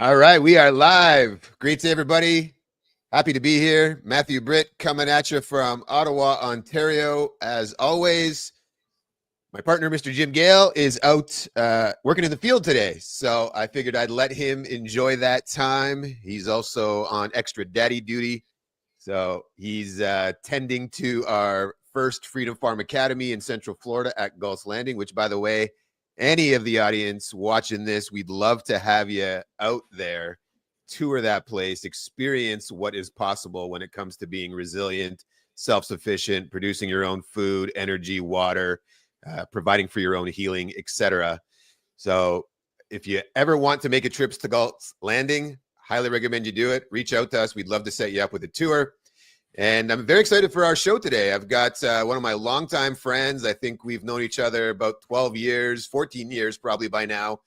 All right, we are live. Great to everybody. Happy to be here. Matthew Britt coming at you from Ottawa, Ontario. As always, my partner, Mr. Jim Gale, is out working in the field today. So I figured I'd let him enjoy that time. He's also on extra daddy duty. So he's tending to our first Freedom Farm Academy in Central Florida at Gulf's Landing, which, by the way, any of the audience watching this, we'd love to have you out there, tour that place, experience what is possible when it comes to being resilient, self-sufficient, producing your own food, energy, water, providing for your own healing, etc. So if you ever want to make a trip to Gulf's Landing, highly recommend you do it. Reach out to us. We'd love to set you up with a tour. And I'm very excited for our show today. I've got one of my longtime friends. I think we've known each other about 12 years, 14 years probably by now.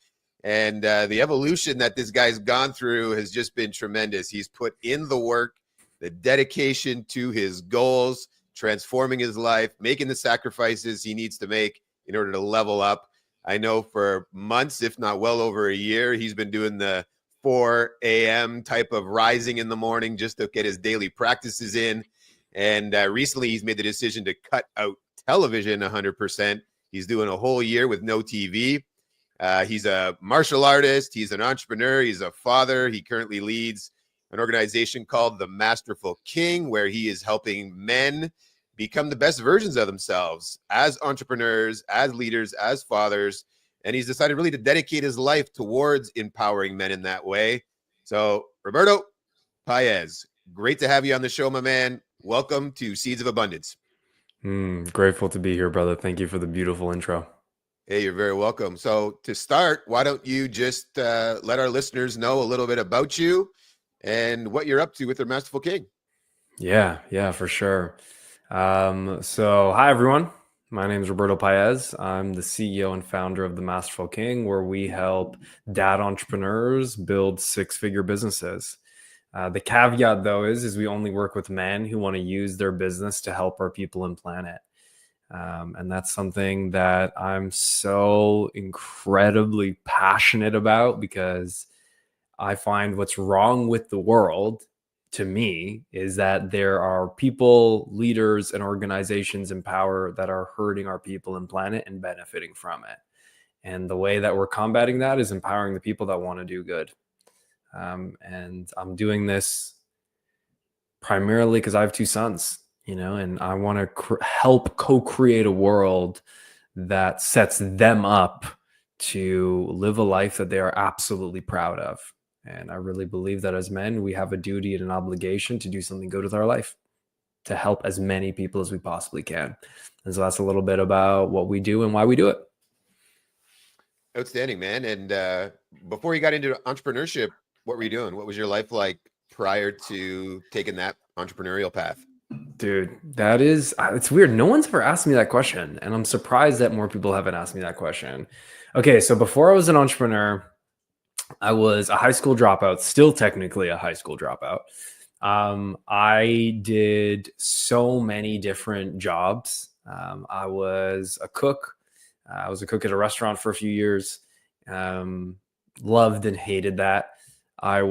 And the evolution that this guy's gone through has just been tremendous. He's put in the work, the dedication to his goals, transforming his life, making the sacrifices he needs to make in order to level up. I know for months, if not well over a year, he's been doing the 4 a.m. type of rising in the morning just to get his daily practices in. And recently he's made the decision to cut out television 100%. He's doing a whole year with no TV. He's a martial artist. He's an entrepreneur. He's a father. He currently leads an organization called the Masterful King, where he is helping men become the best versions of themselves as entrepreneurs, as leaders, as fathers. And he's decided really to dedicate his life towards empowering men in that way. So, Roberto Paez, great to have you on the show, my man. Welcome to Seeds of Abundance. Grateful to be here, brother. Thank you for the beautiful intro. Hey, you're very welcome. So to start, why don't you just let our listeners know a little bit about you and what you're up to with the Masterful King? Yeah, for sure. So hi, everyone. My name is Roberto Paez. I'm the CEO and founder of the Masterful King, where we help dad entrepreneurs build six-figure businesses. The caveat, though, is we only work with men who want to use their business to help our people and planet. And that's something that I'm so incredibly passionate about, because I find what's wrong with the world, to me, is that there are people, leaders, and organizations in power that are hurting our people and planet and benefiting from it. And the way that we're combating that is empowering the people that want to do good. And I'm doing this primarily because I have two sons, and I want to help co-create a world that sets them up to live a life that they are absolutely proud of. And I really believe that as men, we have a duty and an obligation to do something good with our life, to help as many people as we possibly can. And so that's a little bit about what we do and why we do it. Outstanding, man. And before you got into entrepreneurship, what were you doing? What was your life like prior to taking that entrepreneurial path? Dude, it's weird. No one's ever asked me that question. And I'm surprised that more people haven't asked me that question. Okay, so before I was an entrepreneur, I was a high school dropout, still technically a high school dropout. I did so many different jobs. I was a cook. I was a cook at a restaurant for a few years. Loved and hated that. I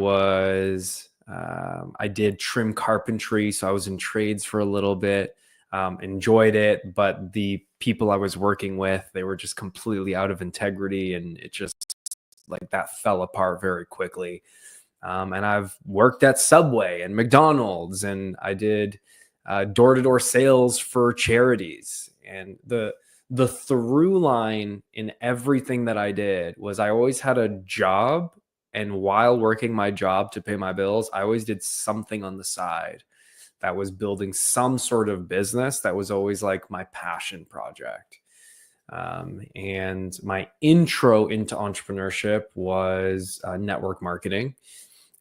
did trim carpentry, so I was in trades for a little bit. Enjoyed it, but the people I was working with, they were just completely out of integrity, and it just that fell apart very quickly. And I've worked at Subway and McDonald's, and I did door-to-door sales for charities. And the through line in everything that I did was I always had a job, and while working my job to pay my bills, I always did something on the side that was building some sort of business that was always like my passion project. And my intro into entrepreneurship was network marketing.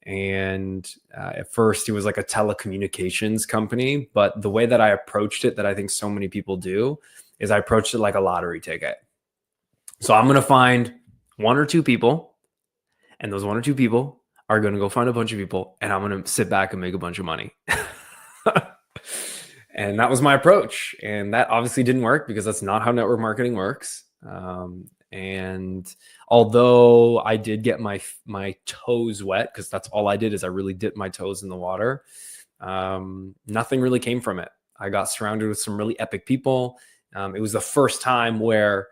And at first it was like a telecommunications company, but the way that I approached it, that I think so many people do, is I approached it like a lottery ticket. So I'm going to find one or two people, and those one or two people are going to go find a bunch of people, and I'm going to sit back and make a bunch of money. And that was my approach. And that obviously didn't work, because that's not how network marketing works. And although I did get my toes wet, because that's all I did is I really dipped my toes in the water, nothing really came from it. I got surrounded with some really epic people. It was the first time where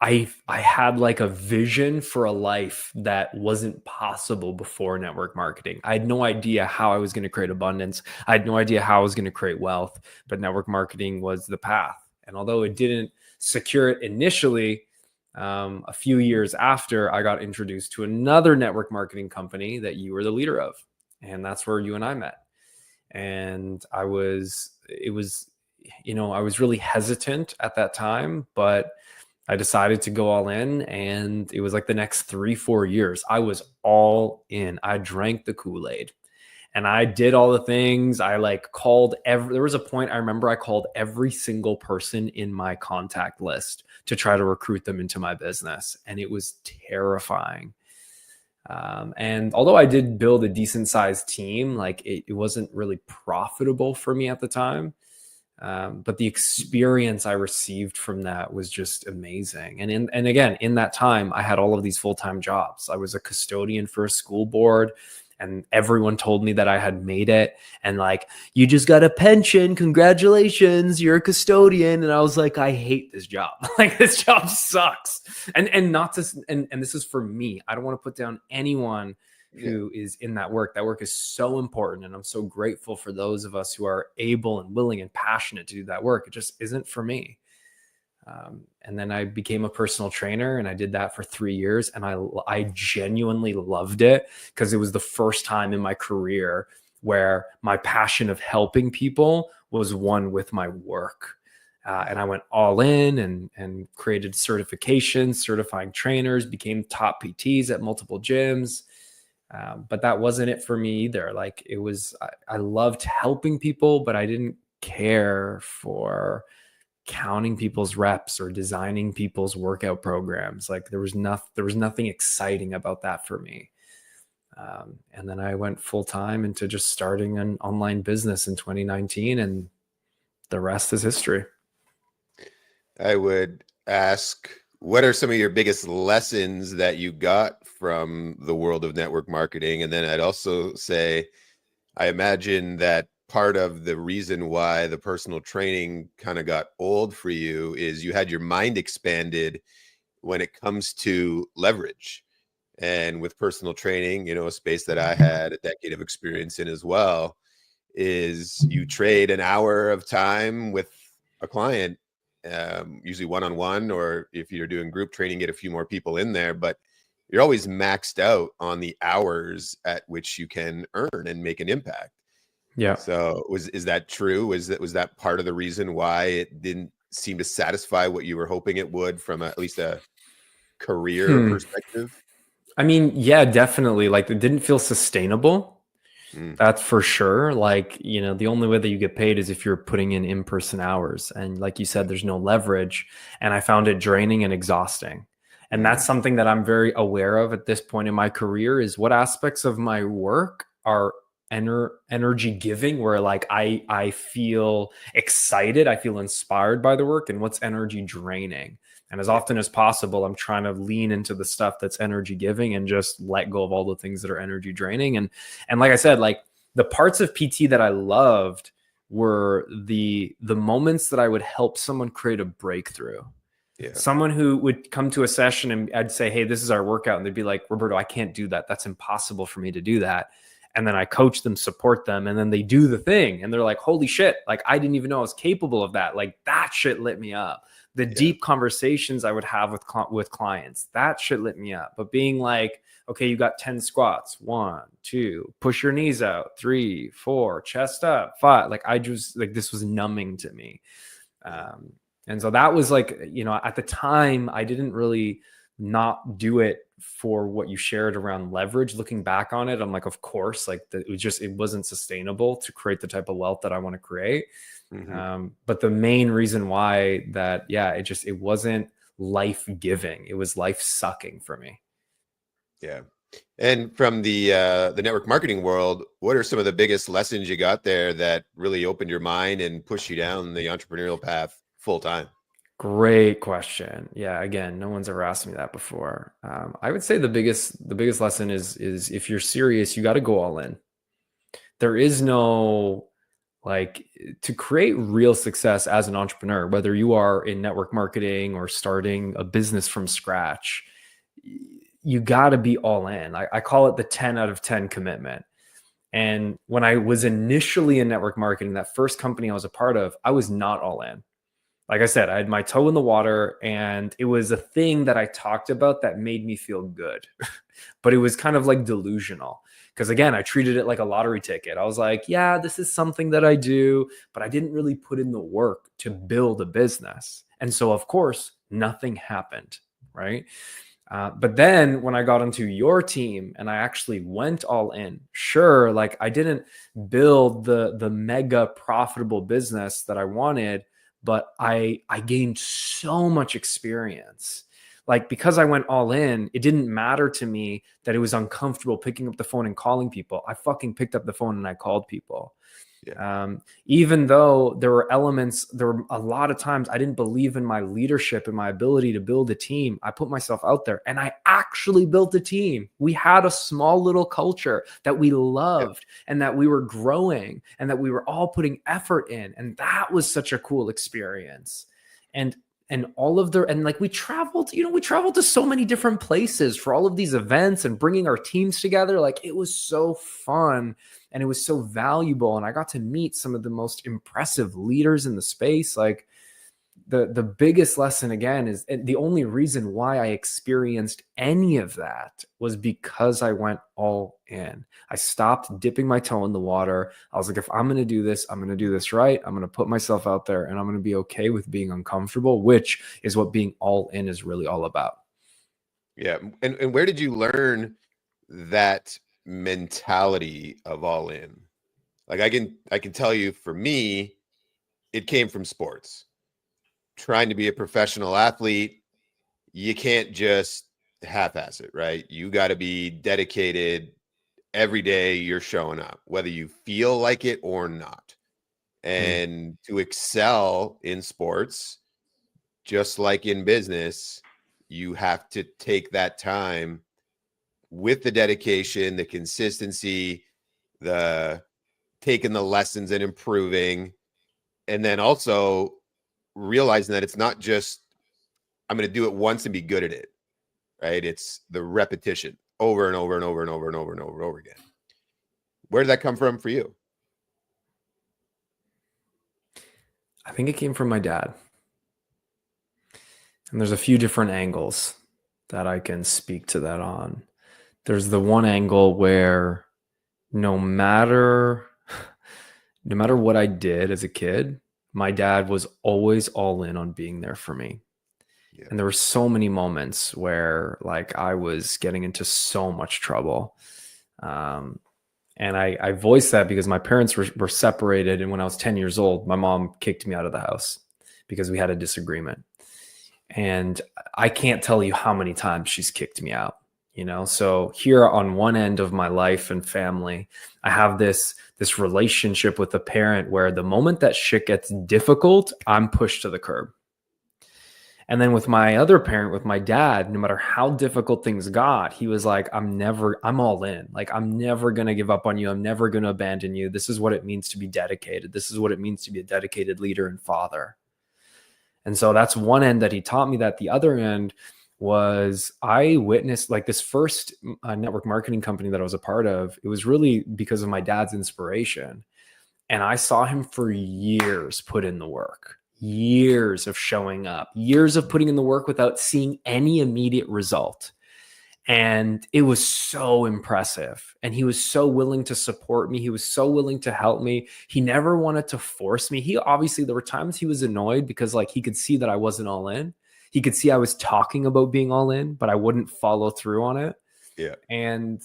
I had like a vision for a life that wasn't possible before network marketing. I had no idea how I was going to create abundance. I had no idea how I was going to create wealth, but network marketing was the path. And although it didn't secure it initially, a few years after, I got introduced to another network marketing company that you were the leader of. And that's where you and I met. And I was really hesitant at that time, but I decided to go all in, and it was like the next 3-4 years, I was all in. I drank the Kool-Aid and I did all the things. I there was a point I remember I called every single person in my contact list to try to recruit them into my business. And it was terrifying. And although I did build a decent sized team, like it wasn't really profitable for me at the time. But the experience I received from that was just amazing. And again, in that time, I had all of these full-time jobs. I was a custodian for a school board, and everyone told me that I had made it. And like, you just got a pension. Congratulations, you're a custodian. And I was like, I hate this job. Like, this job sucks. And not to, and this is for me. I don't want to put down anyone who is in that work. That work is so important. And I'm so grateful for those of us who are able and willing and passionate to do that work. It just isn't for me. And then I became a personal trainer, and I did that for 3 years. And I genuinely loved it, because it was the first time in my career where my passion of helping people was one with my work. And I went all in and created certifications, certifying trainers, became top PTs at multiple gyms. But that wasn't it for me either. Like, I loved helping people, but I didn't care for counting people's reps or designing people's workout programs. Like, there was nothing exciting about that for me. And then I went full time into just starting an online business in 2019, and the rest is history. I would ask, what are some of your biggest lessons that you got from the world of network marketing? And then I'd also say, I imagine that part of the reason why the personal training kind of got old for you is you had your mind expanded when it comes to leverage. And with personal training, a space that I had a decade of experience in as well, is you trade an hour of time with a client, usually one-on-one, or if you're doing group training, get a few more people in there, but you're always maxed out on the hours at which you can earn and make an impact. Yeah. So is that true? Was that part of the reason why it didn't seem to satisfy what you were hoping it would from at least a career perspective? I mean, yeah, definitely. Like, it didn't feel sustainable. That's for sure. Like, the only way that you get paid is if you're putting in person hours. And like you said, there's no leverage. And I found it draining and exhausting. And that's something that I'm very aware of at this point in my career, is what aspects of my work are energy giving, where like I feel excited, I feel inspired by the work, and what's energy draining. And as often as possible, I'm trying to lean into the stuff that's energy giving and just let go of all the things that are energy draining. And like I said, like, the parts of PT that I loved were the moments that I would help someone create a breakthrough. Yeah. Someone who would come to a session and I'd say, hey, this is our workout. And they'd be like, Roberto, I can't do that. That's impossible for me to do that. And then I coach them, support them, and then they do the thing. And they're like, holy shit, like, I didn't even know I was capable of that. Like, that shit lit me up. The deep conversations I would have with clients, that shit lit me up. But being like, okay, you got 10 squats, 1, 2, push your knees out, 3, 4, chest up, 5. Like, I just, like, this was numbing to me. And so that was like, at the time, I didn't really not do it for what you shared around leverage. Looking back on it, I'm like, of course, like, it wasn't sustainable to create the type of wealth that I want to create. But the main reason why that, it wasn't life giving. It was life sucking for me. Yeah. And from the network marketing world, what are some of the biggest lessons you got there that really opened your mind and pushed you down the entrepreneurial path full time? Great question. Yeah, again, no one's ever asked me that before. I would say the biggest lesson is if you're serious, you got to go all in. There is no like to create real success as an entrepreneur, whether you are in network marketing or starting a business from scratch, you got to be all in. I call it the 10 out of 10 commitment. And when I was initially in network marketing, that first company I was a part of, I was not all in. Like I said, I had my toe in the water, and it was a thing that I talked about that made me feel good. But it was kind of like delusional. Because again, I treated it like a lottery ticket. I was like, yeah, this is something that I do, but I didn't really put in the work to build a business. And so, of course, nothing happened. Right. But then when I got into your team and I actually went all in, sure, like I didn't build the mega profitable business that I wanted, but I gained so much experience. Like because I went all in, it didn't matter to me that it was uncomfortable picking up the phone and calling people. I fucking picked up the phone and I called people. Yeah. Even though there were a lot of times I didn't believe in my leadership and my ability to build a team. I put myself out there and I actually built a team. We had a small little culture that we Yeah. loved and that we were growing and that we were all putting effort in. And that was such a cool experience. And all of and like we traveled to so many different places for all of these events and bringing our teams together. Like it was so fun and it was so valuable. And I got to meet some of the most impressive leaders in the space. Like the biggest lesson again is the only reason why I experienced any of that was because I went all in. I stopped dipping my toe in the water. I was like, if I'm going to do this, I'm going to do this right. I'm going to put myself out there and I'm going to be okay with being uncomfortable, which is what being all in is really all about. Yeah. And where did you learn that mentality of all in? Like I can tell you for me, it came from sports. Trying to be a professional athlete, you can't just half-ass it, right? You got to be dedicated every day you're showing up, whether you feel like it or not. Mm. And to excel in sports, just like in business, you have to take that time with the dedication, the consistency, the taking the lessons and improving, and then also realizing that it's not just I'm going to do it once and be good at it, right? It's the repetition over and over and over and over and over and over and over again. Where did that come from for you? I think it came from my dad. And there's a few different angles that I can speak to that on. There's the one angle where no matter what I did as a kid, my dad was always all in on being there for me. Yeah. And there were so many moments where like I was getting into so much trouble. And I voiced that because my parents were separated. And when I was 10 years old, my mom kicked me out of the house because we had a disagreement. And I can't tell you how many times she's kicked me out. So here on one end of my life and family, I have this relationship with a parent where the moment that shit gets difficult, I'm pushed to the curb. And then with my other parent, with my dad, no matter how difficult things got, he was like, I'm all in. Like, I'm never going to give up on you. I'm never going to abandon you. This is what it means to be dedicated. This is what it means to be a dedicated leader and father. And so that's one end that he taught me that. The other end was I witnessed like this first network marketing company that I was a part of. It was really because of my dad's inspiration. And I saw him for years put in the work, years of showing up, years of putting in the work without seeing any immediate result. And it was so impressive. And he was so willing to support me. He was so willing to help me. He never wanted to force me. There were times he was annoyed because like he could see that I wasn't all in. He could see I was talking about being all in, but I wouldn't follow through on it. Yeah. And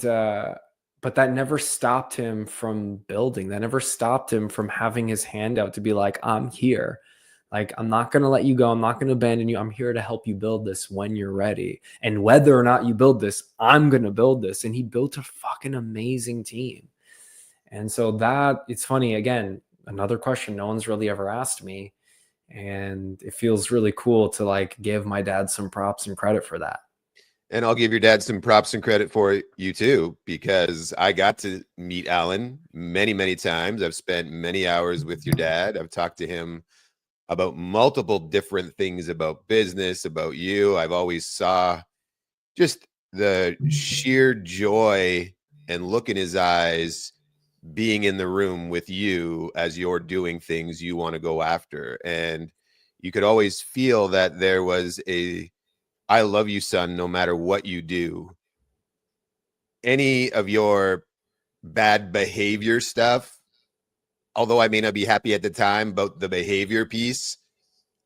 but that never stopped him from building. That never stopped him from having his hand out to be like, I'm here. Like, I'm not going to let you go. I'm not going to abandon you. I'm here to help you build this when you're ready. And whether or not you build this, I'm going to build this. And he built a fucking amazing team. And so it's funny. Again, another question no one's really ever asked me And it feels really cool to like give my dad some props and credit for that. And I'll give your dad some props and credit for you too, because I got to meet Alan many, many times. I've spent many hours with your dad. I've talked to him about multiple different things about business, about you. I've always saw just the sheer joy and look in his eyes being in the room with you as you're doing things you want to go after. And you could always feel that there was a I love you, son, no matter what you do. Any of your bad behavior stuff, although I may not be happy at the time about the behavior piece,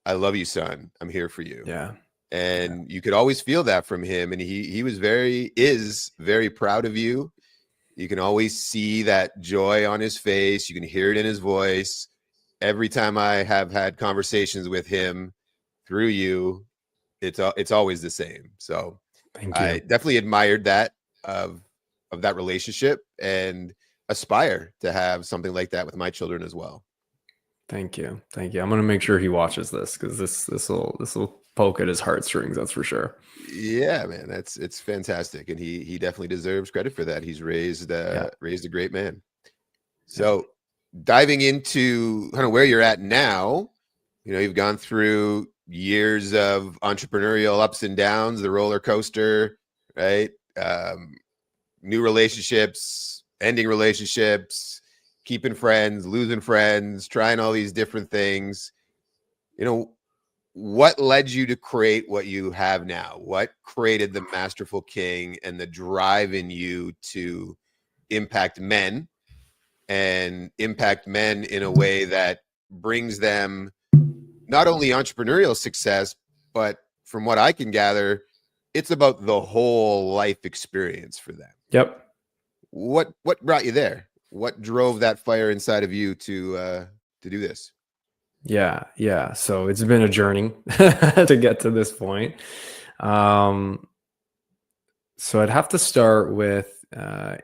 I love you, son. I'm here for you. Yeah. And you could always feel that from him. And he is very proud of you. You can always see that joy on his face. You can hear it in his voice. Every time I have had conversations with him through you, it's always the same. So Thank I you. definitely admired that of that relationship and aspire to have something like that with my children as well. Thank you. Thank you. I'm going to make sure he watches this because this will poke at his heartstrings. That's for sure. Yeah, man, it's fantastic, and he definitely deserves credit for that. He's raised Yeah. raised a great man. Yeah. So diving into kind of where you're at now, you've gone through years of entrepreneurial ups and downs, the roller coaster, right? New relationships, ending relationships, keeping friends, losing friends, trying all these different things. What led you to create what you have now? What created the Masterful King and the drive in you to impact men and impact men in a way that brings them not only entrepreneurial success, but from what I can gather, it's about the whole life experience for them. Yep. What brought you there? What drove that fire inside of you to do this? Yeah. Yeah. So it's been a journey to get to this point. Um, so I'd have to start with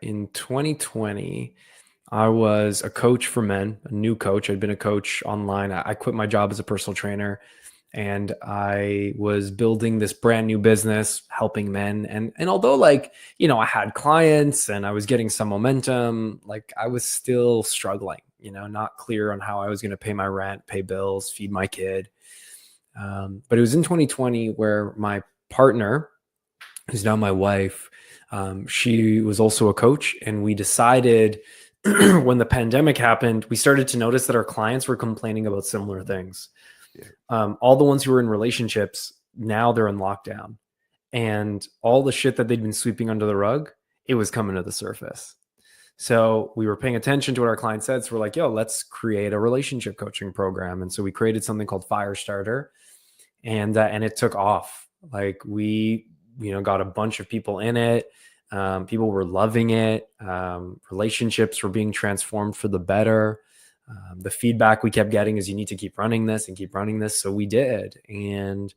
in 2020, I was a coach for men, a new coach. I'd been a coach online. I quit my job as a personal trainer and I was building this brand new business, helping men. And although I had clients and I was getting some momentum, I was still struggling, not clear on how I was going to pay my rent, pay bills, feed my kid. But it was in 2020 where my partner, who's now my wife, she was also a coach, and we decided when the pandemic happened, we started to notice that our clients were complaining about similar things. Yeah. All the ones who were in relationships, now they're in lockdown, and all the shit that they'd been sweeping under the rug, it was coming to the surface. So we were paying attention to what our client said. So we're like, yo, let's create a relationship coaching program. And so we created something called Firestarter, and it took off. We got a bunch of people in it. People were loving it. Relationships were being transformed for the better. The feedback we kept getting is you need to keep running this and keep running this. So we did. And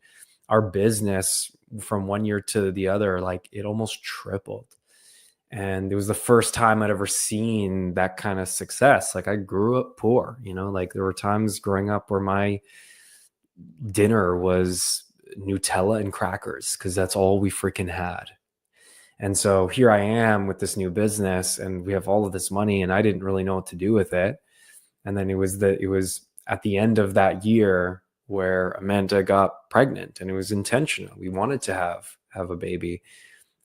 our business from one year to the other, it almost tripled. And it was the first time I'd ever seen that kind of success. I grew up poor, there were times growing up where my dinner was Nutella and crackers because that's all we freaking had. And so here I am with this new business and we have all of this money and I didn't really know what to do with it. And then it was at the end of that year where Amanda got pregnant, and it was intentional. We wanted to have a baby.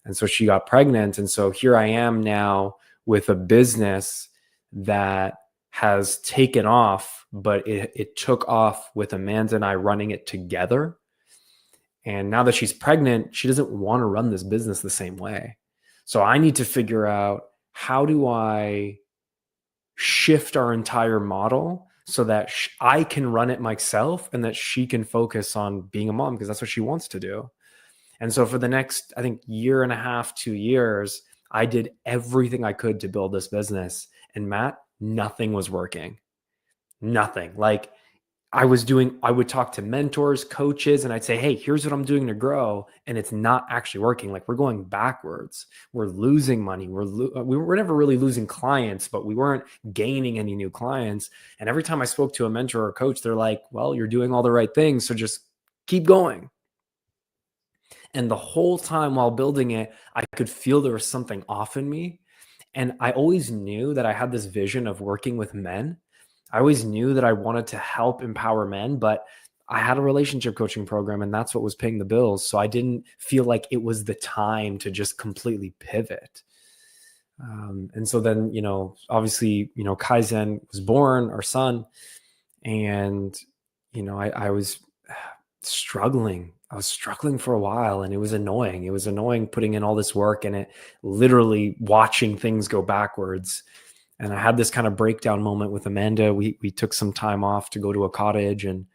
And so she got pregnant. And so here I am now with a business that has taken off, but it took off with Amanda and I running it together. And now that she's pregnant, she doesn't want to run this business the same way. So I need to figure out, how do I shift our entire model so that I can run it myself and that she can focus on being a mom because that's what she wants to do. And so for the next, I think, year and a half, 2 years, I did everything I could to build this business. And Matt, nothing was working. Nothing. I would talk to mentors, coaches, and I'd say, hey, here's what I'm doing to grow. And it's not actually working. Like, we're going backwards. We're losing money. We were never really losing clients, but we weren't gaining any new clients. And every time I spoke to a mentor or a coach, they're like, well, you're doing all the right things, so just keep going. And the whole time while building it, I could feel there was something off in me. And I always knew that I had this vision of working with men. I always knew that I wanted to help empower men, but I had a relationship coaching program and that's what was paying the bills. So I didn't feel like it was the time to just completely pivot. And so then, obviously, Kaizen was born, our son, and, I was struggling. I was struggling for a while and it was annoying. It was annoying putting in all this work and it literally watching things go backwards. And I had this kind of breakdown moment with Amanda. We took some time off to go to a cottage and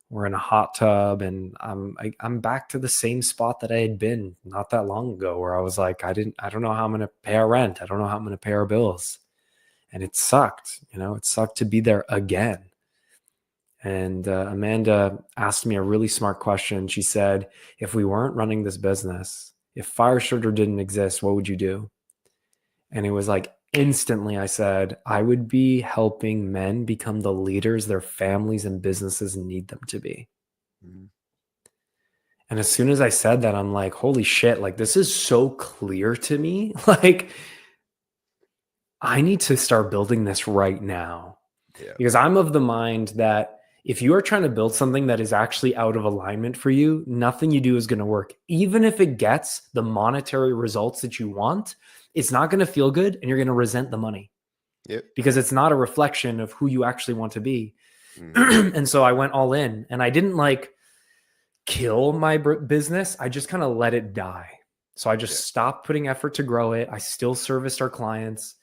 we're in a hot tub. And I'm back to the same spot that I had been not that long ago, where I was like, I don't know how I'm going to pay our rent. I don't know how I'm going to pay our bills. And it sucked, it sucked to be there again. And Amanda asked me a really smart question. She said, if we weren't running this business, if Fire Starter didn't exist, what would you do? And it was like, instantly I said, I would be helping men become the leaders their families and businesses need them to be. Mm-hmm. And as soon as I said that, I'm like, holy shit, like, this is so clear to me. Like, I need to start building this right now. Yeah. Because I'm of the mind that if you are trying to build something that is actually out of alignment for you, nothing you do is going to work. Even if it gets the monetary results that you want, it's not going to feel good and you're going to resent the money. Yep. Because it's not a reflection of who you actually want to be. Mm-hmm. And so I went all in and I didn't like kill my business. I just kind of let it die. So I just stopped putting effort to grow it. I still serviced our clients.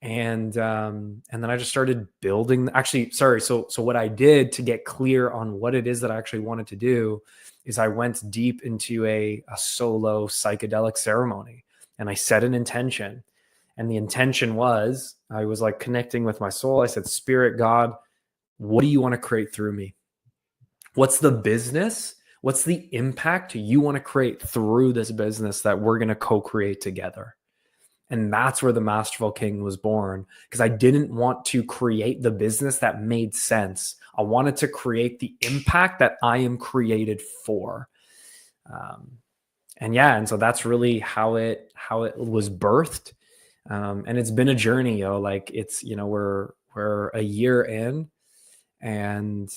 And then I just started building. So what I did to get clear on what it is that I actually wanted to do is I went deep into a solo psychedelic ceremony and I set an intention. And the intention was, I was like connecting with my soul. I said, Spirit, God, what do you want to create through me? What's the business? What's the impact you want to create through this business that we're going to co-create together? And that's where the Masterful King was born, because I didn't want to create the business that made sense. I wanted to create the impact that I am created for. And so that's really how it was birthed. And it's been a journey, like it's, we're a year in, and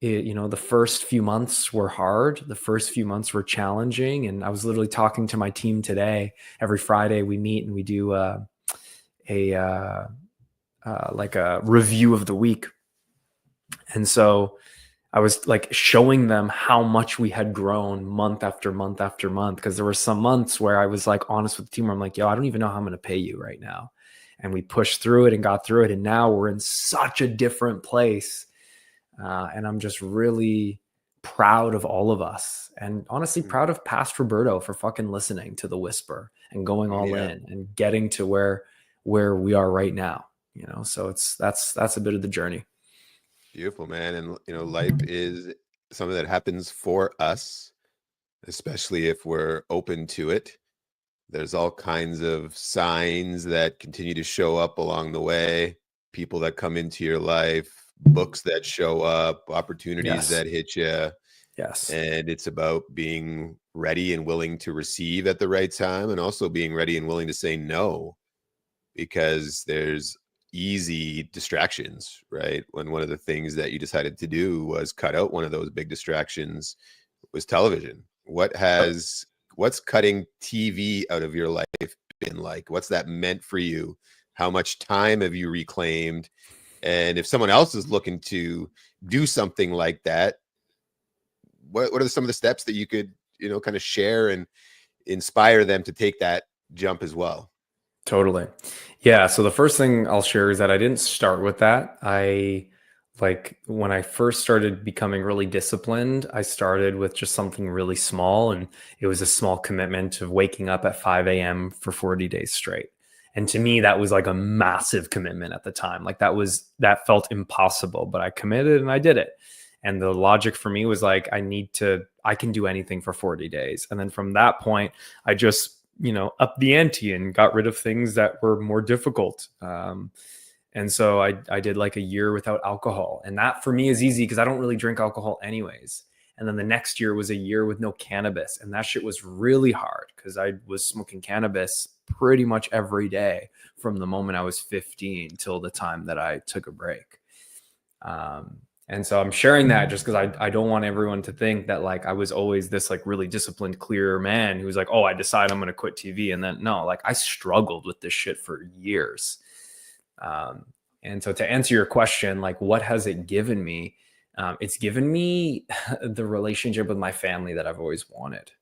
the first few months were hard. The first few months were challenging. And I was literally talking to my team today. Every Friday we meet and we do like a review of the week. And so I was like showing them how much we had grown month after month after month. Because there were some months where I was like honest with the team where I'm like, yo, I don't even know how I'm going to pay you right now. And we pushed through it and got through it. And now we're in such a different place. And I'm just really proud of all of us, and honestly proud of past Roberto for fucking listening to the whisper and going all in and getting to where we are right now, so that's a bit of the journey. Beautiful, man. And, life is something that happens for us, especially if we're open to it. There's all kinds of signs that continue to show up along the way, people that come into your life, books that show up, opportunities that hit you. Yes. And it's about being ready and willing to receive at the right time, and also being ready and willing to say no, because there's easy distractions, right? When one of the things that you decided to do was cut out one of those big distractions was television. What's cutting TV out of your life been like? What's that meant for you? How much time have you reclaimed? And if someone else is looking to do something like that, what are some of the steps that you could, kind of share and inspire them to take that jump as well? Totally. Yeah. So the first thing I'll share is that I didn't start with that. When I first started becoming really disciplined, I started with just something really small. And it was a small commitment of waking up at 5 a.m. for 40 days straight. And to me, that was like a massive commitment at the time. Like that felt impossible, but I committed and I did it. And the logic for me was like, I can do anything for 40 days. And then from that point, I just, upped the ante and got rid of things that were more difficult. And so I did like a year without alcohol. And that for me is easy because I don't really drink alcohol anyways. And then the next year was a year with no cannabis. And that shit was really hard because I was smoking cannabis pretty much every day from the moment I was 15 till the time that I took a break. And so I'm sharing that just because I don't want everyone to think that like I was always this like really disciplined, clear man who was like, oh, I decide I'm going to quit TV. And then no, like I struggled with this shit for years. And so to answer your question, like what has it given me? It's given me the relationship with my family that I've always wanted.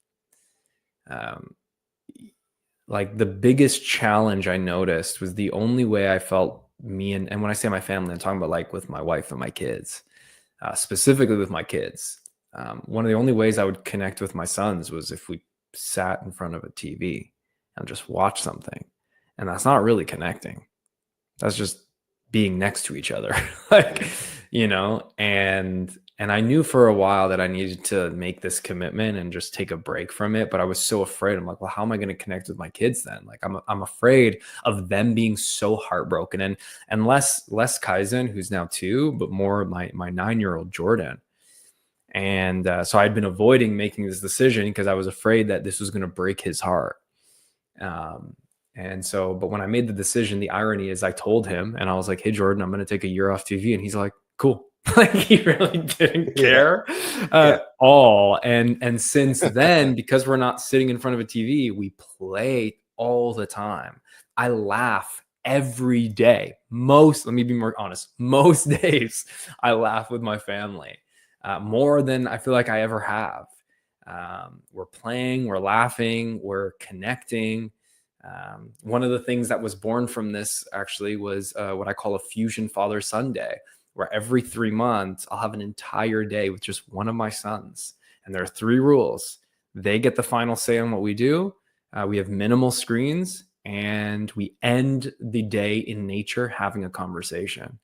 Like the biggest challenge I noticed was the only way I felt me and when I say my family, I'm talking about like with my wife and my kids, specifically with my kids. One of the only ways I would connect with my sons was if we sat in front of a TV and just watched something. And that's not really connecting. That's just being next to each other. Like, and I knew for a while that I needed to make this commitment and just take a break from it. But I was so afraid. I'm like, well, how am I going to connect with my kids then? Like, I'm afraid of them being so heartbroken and less Kaizen, who's now 2, but more my 9-year-old Jordan. And so I'd been avoiding making this decision because I was afraid that this was going to break his heart. And so, but when I made the decision, the irony is I told him and I was like, hey, Jordan, I'm going to take a year off TV. And he's like, cool. Like he really didn't care at all. And since then, because we're not sitting in front of a TV, we play all the time. I laugh every day. Let me be more honest. Most days I laugh with my family more than I feel like I ever have. We're playing, we're laughing, we're connecting. One of the things that was born from this actually was what I call a Fusion Father-Son Day, where every 3 months I'll have an entire day with just one of my sons. And there are 3 rules. They get the final say on what we do. We have minimal screens, and we end the day in nature having a conversation.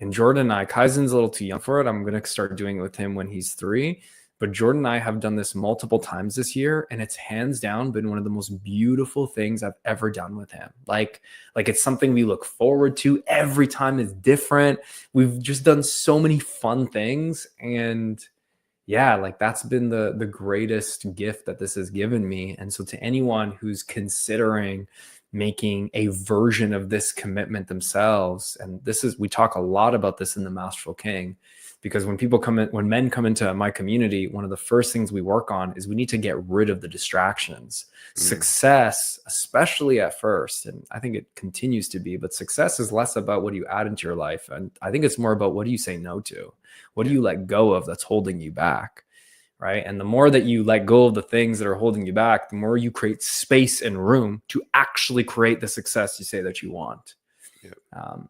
And Jordan and I, Kaizen's a little too young for it. I'm going to start doing it with him when he's 3. But Jordan and I have done this multiple times this year, and it's hands down been one of the most beautiful things I've ever done with him. Like it's something we look forward to. Every time is different. We've just done so many fun things. And yeah, like that's been the greatest gift that this has given me. And so to anyone who's considering making a version of this commitment themselves, and we talk a lot about this in the Masterful King, because when men come into my community, one of the first things we work on is we need to get rid of the distractions. Success, especially at first, and I think it continues to be, but success is less about what you add into your life. And I think it's more about what do you say no to? What do you let go of that's holding you back? Right. And the more that you let go of the things that are holding you back, the more you create space and room to actually create the success you say that you want.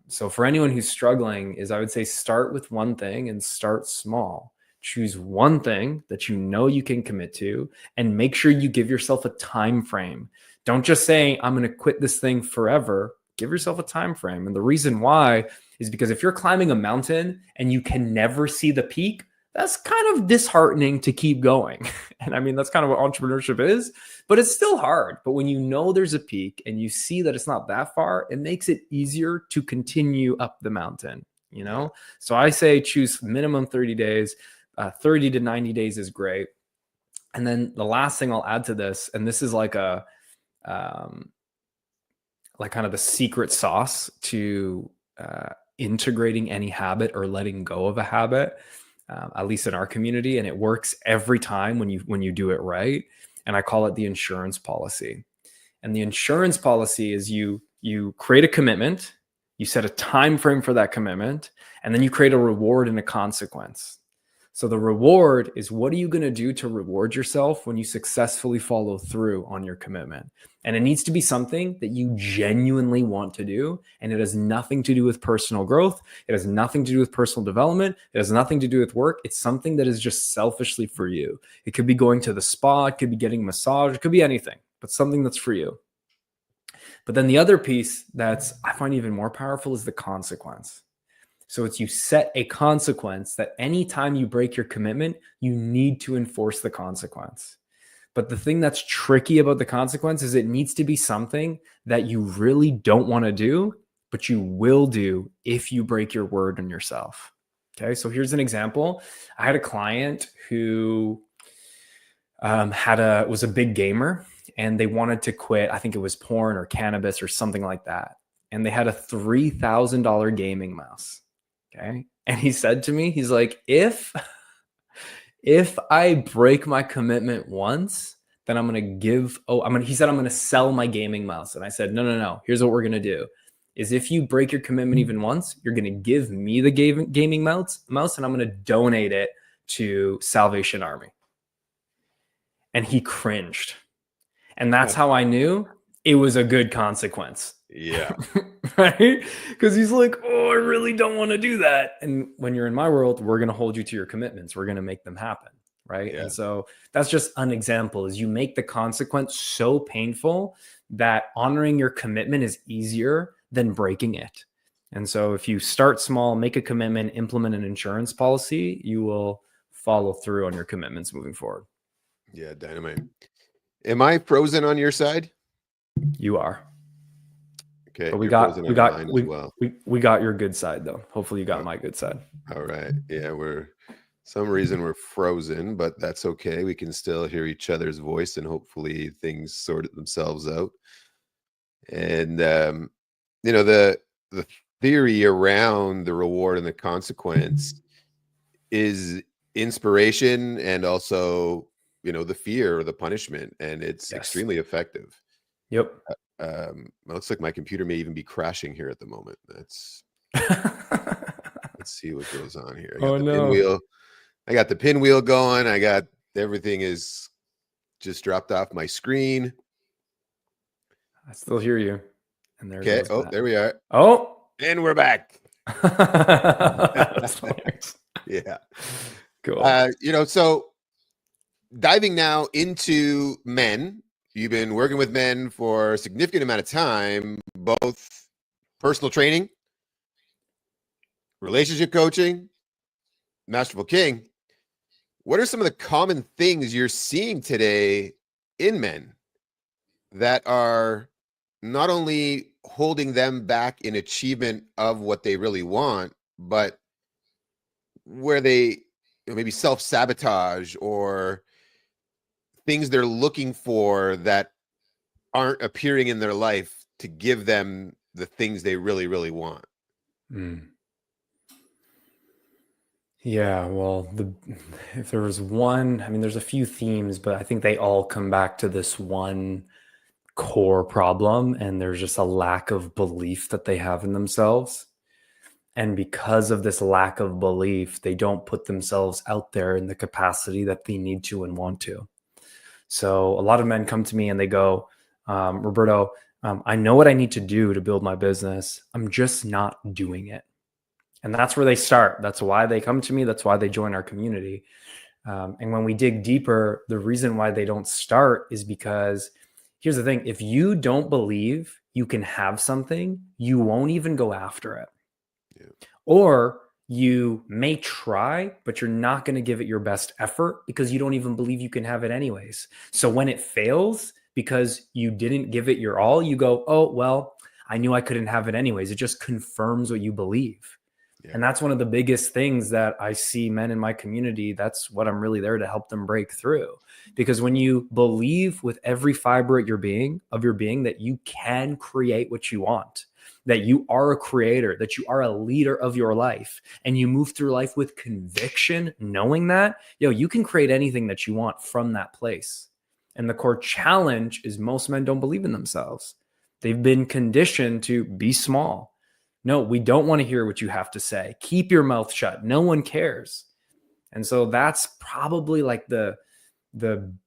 So for anyone who's struggling I would say start with one thing and start small. Choose one thing that you know you can commit to and make sure you give yourself a time frame. Don't just say, I'm going to quit this thing forever. Give yourself a time frame. And the reason why is because if you're climbing a mountain and you can never see the peak, that's kind of disheartening to keep going. And I mean, that's kind of what entrepreneurship is, but it's still hard. But when you know there's a peak and you see that it's not that far, it makes it easier to continue up the mountain, So I say choose minimum 30 days, 30 to 90 days is great. And then the last thing I'll add to this, and this is like kind of the secret sauce to integrating any habit or letting go of a habit, at least in our community, and it works every time when you do it right. And I call it the insurance policy. And the insurance policy is you create a commitment, you set a time frame for that commitment, and then you create a reward and a consequence. So the reward is, what are you going to do to reward yourself when you successfully follow through on your commitment? And it needs to be something that you genuinely want to do. And it has nothing to do with personal growth. It has nothing to do with personal development. It has nothing to do with work. It's something that is just selfishly for you. It could be going to the spa. It could be getting a massage. It could be anything, but something that's for you. But then the other piece that's I find even more powerful is the consequence. So it's you set a consequence that anytime you break your commitment, you need to enforce the consequence. But the thing that's tricky about the consequence is it needs to be something that you really don't want to do, but you will do if you break your word on yourself. Okay, so here's an example. I had a client who was a big gamer, and they wanted to quit. I think it was porn or cannabis or something like that. And they had a $3,000 gaming mouse. Okay. And he said to me, he's like, if I break my commitment once, then I'm going to he said, I'm going to sell my gaming mouse. And I said, no. Here's what we're going to do is if you break your commitment even once, you're going to give me the gaming mouse and I'm going to donate it to Salvation Army. And he cringed. And that's how I knew it was a good consequence. Yeah. Right? Because he's like, oh, I really don't want to do that. And when you're in my world, we're going to hold you to your commitments. We're going to make them happen. Right. Yeah. And so that's just an example is you make the consequence so painful that honoring your commitment is easier than breaking it. And so if you start small, make a commitment, implement an insurance policy, you will follow through on your commitments moving forward. Yeah. Dynamite. Am I frozen on your side? You are. Okay. But we got your good side though. Hopefully you got my good side. All right. Yeah. Some reason we're frozen, but that's okay. We can still hear each other's voice and hopefully things sort themselves out. And, the theory around the reward and the consequence is inspiration and also, the fear or the punishment, and it's extremely effective. Yep. It looks like my computer may even be crashing here at the moment. Let's see what goes on here. I got the pinwheel going. I got everything is just dropped off my screen. I still hear you. And there okay. Oh, there we are. Oh, and we're back. Yeah. Cool. So diving now into men, you've been working with men for a significant amount of time, both personal training, relationship coaching, Masterful King. What are some of the common things you're seeing today in men that are not only holding them back in achievement of what they really want, but where they maybe self-sabotage or things they're looking for that aren't appearing in their life to give them the things they really, really want? Yeah, well, if there was one, there's a few themes, but I think they all come back to this one core problem, and there's just a lack of belief that they have in themselves. And because of this lack of belief, they don't put themselves out there in the capacity that they need to and want to. So a lot of men come to me and they go, Roberto, I know what I need to do to build my business. I'm just not doing it. And that's where they start. That's why they come to me. That's why they join our community. And when we dig deeper, the reason why they don't start is because here's the thing. If you don't believe you can have something, you won't even go after it. Yeah. Or you may try, but you're not going to give it your best effort because you don't even believe you can have it anyways. So when it fails because you didn't give it your all, you go, oh, well, I knew I couldn't have it anyways. It just confirms what you believe. Yeah. And that's one of the biggest things that I see men in my community. That's what I'm really there to help them break through. Because when you believe with every fiber of your being that you can create what you want, that you are a creator, that you are a leader of your life, and you move through life with conviction, knowing that, you can create anything that you want from that place. And the core challenge is most men don't believe in themselves. They've been conditioned to be small. No, we don't want to hear what you have to say. Keep your mouth shut. No one cares. And so that's probably like the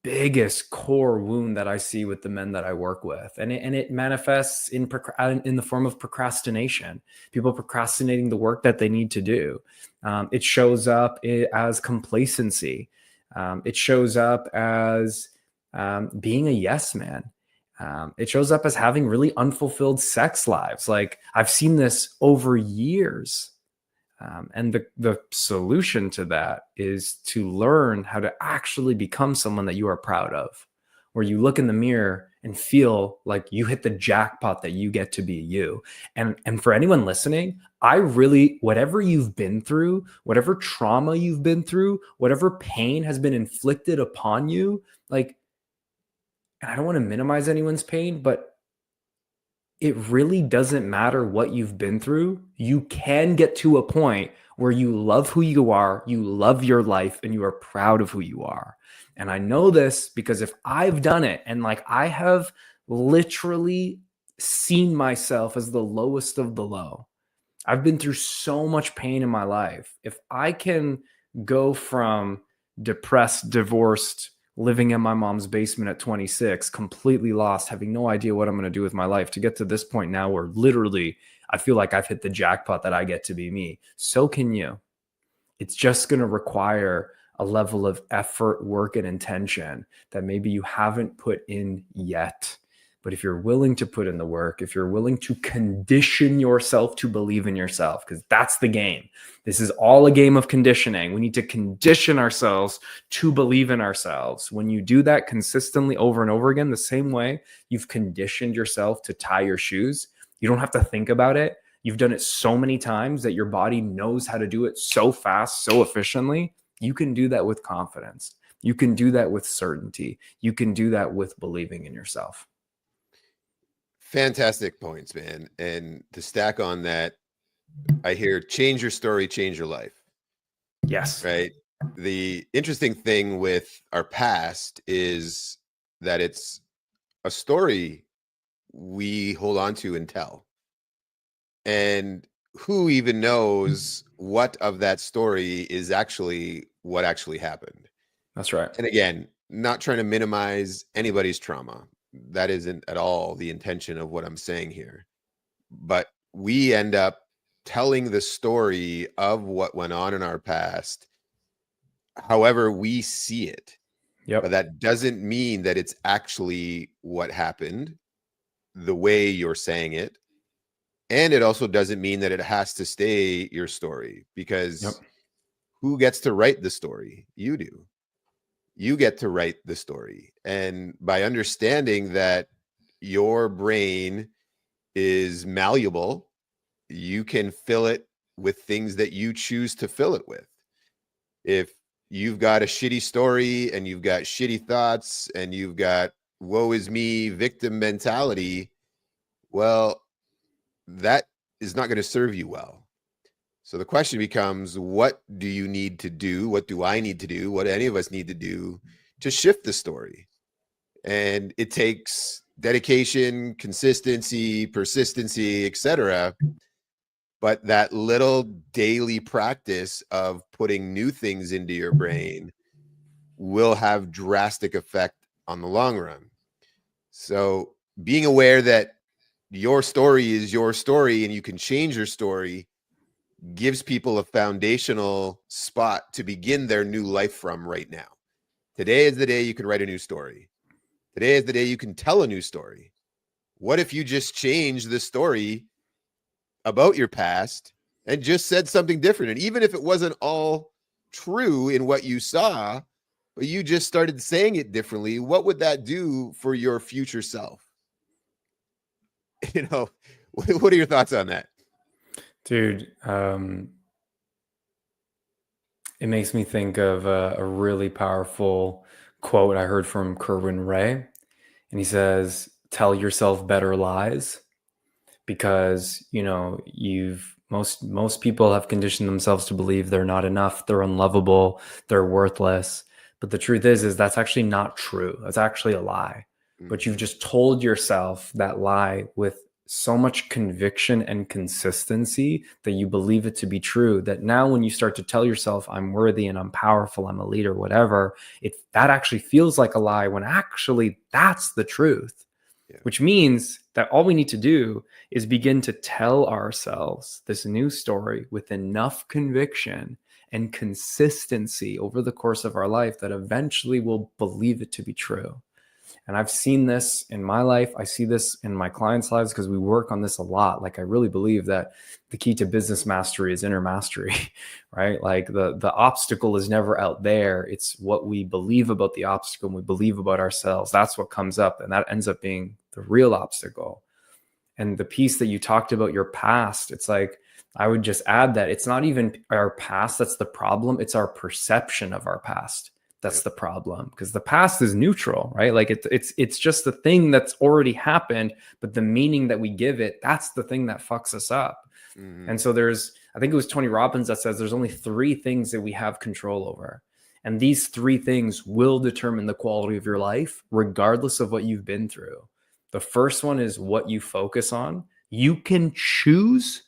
biggest core wound that I see with the men that I work with. And it manifests in the form of procrastination, people procrastinating the work that they need to do. It shows up as complacency. It shows up as being a yes man. It shows up as having really unfulfilled sex lives. Like I've seen this over years. And the solution to that is to learn how to actually become someone that you are proud of, where you look in the mirror and feel like you hit the jackpot that you get to be you. And for anyone listening, whatever you've been through, whatever trauma you've been through, whatever pain has been inflicted upon you, like, and I don't want to minimize anyone's pain, but it really doesn't matter what you've been through. You can get to a point where you love who you are, you love your life, and you are proud of who you are. And I know this because if I've done it, and like I have literally seen myself as the lowest of the low, I've been through so much pain in my life. If I can go from depressed, divorced, living in my mom's basement at 26, completely lost, having no idea what I'm going to do with my life, to get to this point now where literally I feel like I've hit the jackpot that I get to be me, so can you. It's just going to require a level of effort, work, and intention that maybe you haven't put in yet. But if you're willing to put in the work, if you're willing to condition yourself to believe in yourself, because that's the game. This is all a game of conditioning. We need to condition ourselves to believe in ourselves. When you do that consistently over and over again, the same way you've conditioned yourself to tie your shoes, you don't have to think about it. You've done it so many times that your body knows how to do it so fast, so efficiently. You can do that with confidence. You can do that with certainty. You can do that with believing in yourself. Fantastic points, man. And to stack on that, I hear change your story, change your life. Yes. Right. The interesting thing with our past is that it's a story we hold on to and tell. And who even knows what of that story is actually what actually happened? That's right. And again, not trying to minimize anybody's trauma. That isn't at all the intention of what I'm saying here. But we end up telling the story of what went on in our past, however we see it. Yep. But that doesn't mean that it's actually what happened the way you're saying it. And it also doesn't mean that it has to stay your story, because who gets to write the story? You do. You get to write the story. And by understanding that your brain is malleable, you can fill it with things that you choose to fill it with. If you've got a shitty story and you've got shitty thoughts and you've got woe is me, victim mentality, well, that is not going to serve you well. So the question becomes, what do you need to do? What do I need to do? What any of us need to do to shift the story? And it takes dedication, consistency, persistency, etc. But that little daily practice of putting new things into your brain will have drastic effect on the long run. So being aware that your story is your story and you can change your story gives people a foundational spot to begin their new life from right now. Today is the day you can write a new story. Today is the day you can tell a new story. What if you just changed the story about your past and just said something different? And even if it wasn't all true in what you saw, but you just started saying it differently, what would that do for your future self? You know, what are your thoughts on that? Dude, it makes me think of a really powerful quote I heard from Kerwin Ray. And he says, tell yourself better lies, because, you know, most people have conditioned themselves to believe they're not enough, they're unlovable, they're worthless. But the truth is that's actually not true. That's actually a lie. But you've just told yourself that lie with so much conviction and consistency that you believe it to be true, that now when you start to tell yourself, I'm worthy and I'm powerful, I'm a leader, whatever, that actually feels like a lie, when actually that's the truth. Yeah. Which means that all we need to do is begin to tell ourselves this new story with enough conviction and consistency over the course of our life that eventually we'll believe it to be true. And I've seen this in my life. I see this in my clients' lives because we work on this a lot. Like I really believe that the key to business mastery is inner mastery, right? Like the obstacle is never out there. It's what we believe about the obstacle and we believe about ourselves. That's what comes up. And that ends up being the real obstacle. And the piece that you talked about, your past, it's like, I would just add that it's not even our past that's the problem. It's our perception of our past. That's the problem, because the past is neutral, right? Like it's just the thing that's already happened, but the meaning that we give it, that's the thing that fucks us up. Mm-hmm. And so I think it was Tony Robbins that says there's only 3 things that we have control over. And these 3 things will determine the quality of your life, regardless of what you've been through. The first one is what you focus on. You can choose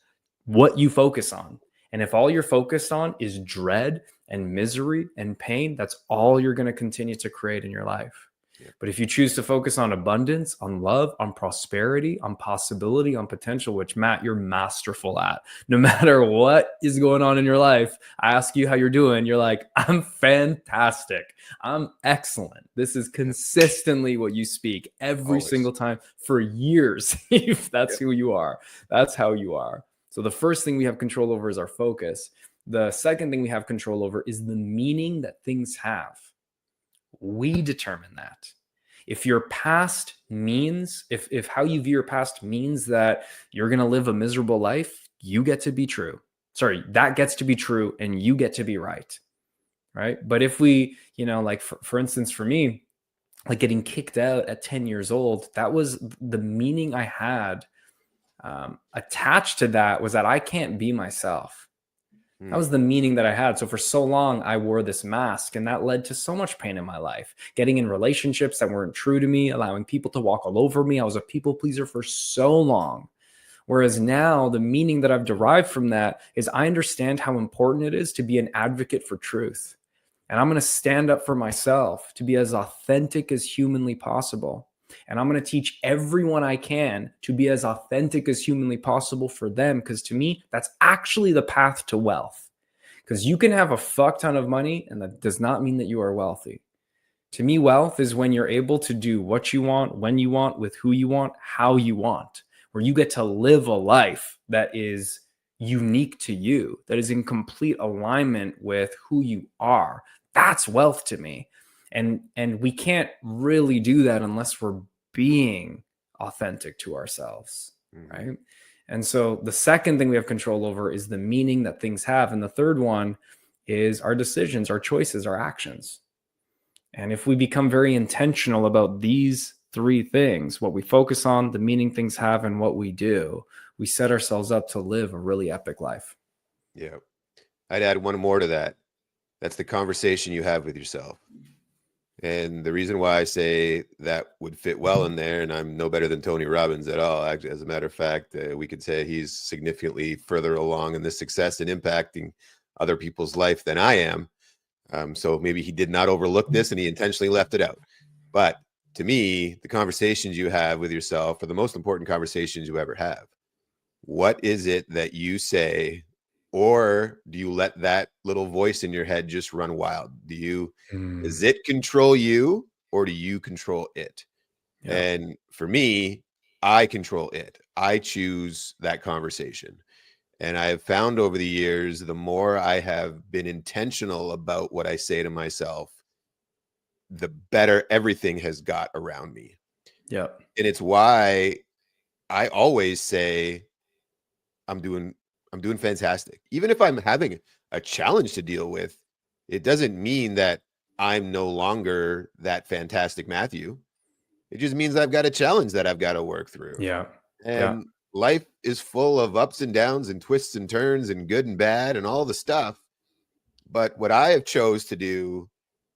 what you focus on. And if all you're focused on is dread and misery and pain, that's all you're going to continue to create in your life. Yeah. But if you choose to focus on abundance, on love, on prosperity, on possibility, on potential, which Matt, you're masterful at, no matter what is going on in your life, I ask you how you're doing. You're like, I'm fantastic. I'm excellent. This is consistently what you speak every single time for years. If that's who you are, that's how you are. So the first thing we have control over is our focus. The second thing we have control over is the meaning that things have. We determine that. If your past means, if how you view your past means that you're going to live a miserable life, you get to be true. Sorry, that gets to be true and you get to be right. Right. But if we, like for instance, for me, like getting kicked out at 10 years old, that was the meaning I had attached to that, was that I can't be myself. That was the meaning that I had. So for so long, I wore this mask, and that led to so much pain in my life. Getting in relationships that weren't true to me, allowing people to walk all over me. I was a people pleaser for so long. Whereas now, the meaning that I've derived from that is I understand how important it is to be an advocate for truth. And I'm going to stand up for myself to be as authentic as humanly possible. And I'm going to teach everyone I can to be as authentic as humanly possible for them. Because to me, that's actually the path to wealth. Because you can have a fuck ton of money, and that does not mean that you are wealthy. To me, wealth is when you're able to do what you want, when you want, with who you want, how you want, where you get to live a life that is unique to you, that is in complete alignment with who you are. That's wealth to me. And we can't really do that unless we're being authentic to ourselves, right? And so the second thing we have control over is the meaning that things have. And the third one is our decisions, our choices, our actions. And if we become very intentional about these 3 things, what we focus on, the meaning things have, and what we do, we set ourselves up to live a really epic life. Yeah. I'd add one more to that. That's the conversation you have with yourself. And the reason why I say that would fit well in there, and I'm no better than Tony Robbins at all. Actually, as a matter of fact, we could say he's significantly further along in this success and impacting other people's life than I am. So maybe he did not overlook this and he intentionally left it out. But to me, the conversations you have with yourself are the most important conversations you ever have. What is it that you say, or do you let that little voice in your head just run wild? Does it control you, or do you control it? Yeah. And for me, I control it. I choose that conversation. And I have found over the years, the more I have been intentional about what I say to myself, the better everything has got around me. Yeah. And it's why I always say, I'm doing fantastic. Even if I'm having a challenge to deal with, it doesn't mean that I'm no longer that fantastic Matthew. It just means I've got a challenge that I've got to work through. Yeah. And life is full of ups and downs and twists and turns and good and bad and all the stuff. But what I have chose to do,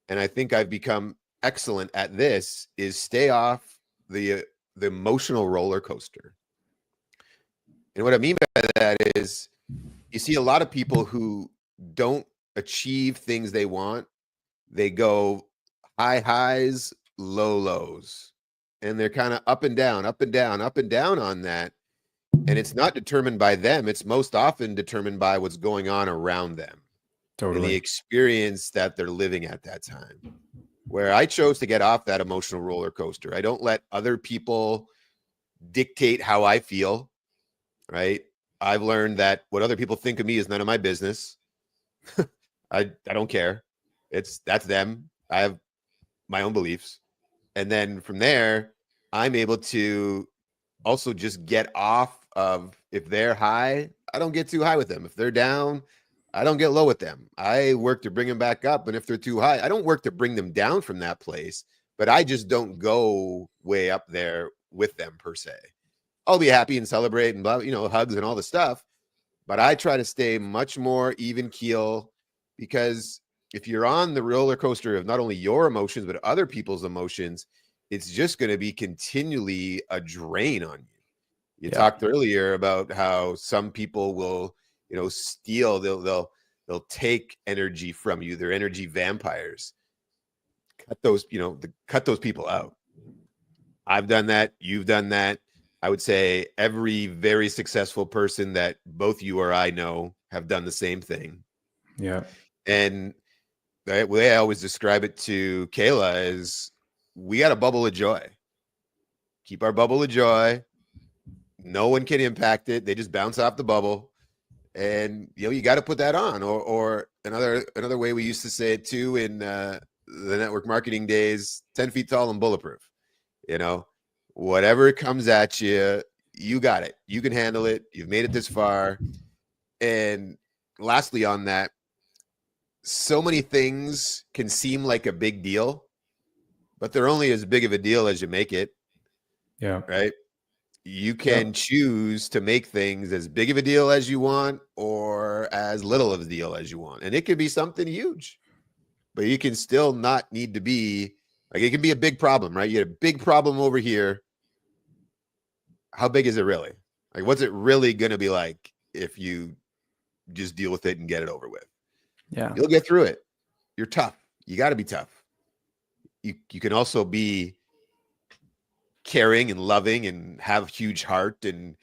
and I think I've become excellent at this, is stay off the emotional roller coaster. And what I mean by that is, you see a lot of people who don't achieve things they want. They go high highs, low lows, and they're kind of up and down, up and down, up and down on that. And it's not determined by them. It's most often determined by what's going on around them. Totally. And the experience that they're living at that time. where I chose to get off that emotional roller coaster. I don't let other people dictate how I feel, right? I've learned that what other people think of me is none of my business. I don't care. That's them. I have my own beliefs. And then from there, I'm able to also just get off of, if they're high, I don't get too high with them. If they're down, I don't get low with them. I work to bring them back up. And if they're too high, I don't work to bring them down from that place, but I just don't go way up there with them per se. I'll be happy and celebrate and blah, hugs and all the stuff. But I try to stay much more even keel, because if you're on the roller coaster of not only your emotions, but other people's emotions, it's just going to be continually a drain on you. You talked earlier about how some people will, steal, they'll take energy from you. They're energy vampires. Cut those people out. I've done that. You've done that. I would say every very successful person that both you or I know have done the same thing. Yeah. And the way I always describe it to Kayla is, we got a bubble of joy. Keep our bubble of joy. No one can impact it. They just bounce off the bubble. And you got to put that on. Or another way we used to say it too in the network marketing days, 10 feet tall and bulletproof. Whatever comes at you, you got it. You can handle it. You've made it this far. And lastly on that, so many things can seem like a big deal, but they're only as big of a deal as you make it. Yeah. Right. You can choose to make things as big of a deal as you want or as little of a deal as you want. And it could be something huge, but you can still not need to be like, it can be a big problem, right? You had a big problem over here. How big is it really? Like, what's it really going to be like if you just deal with it and get it over with? Yeah. You'll get through it. You're tough. You got to be tough. You can also be caring and loving and have huge heart and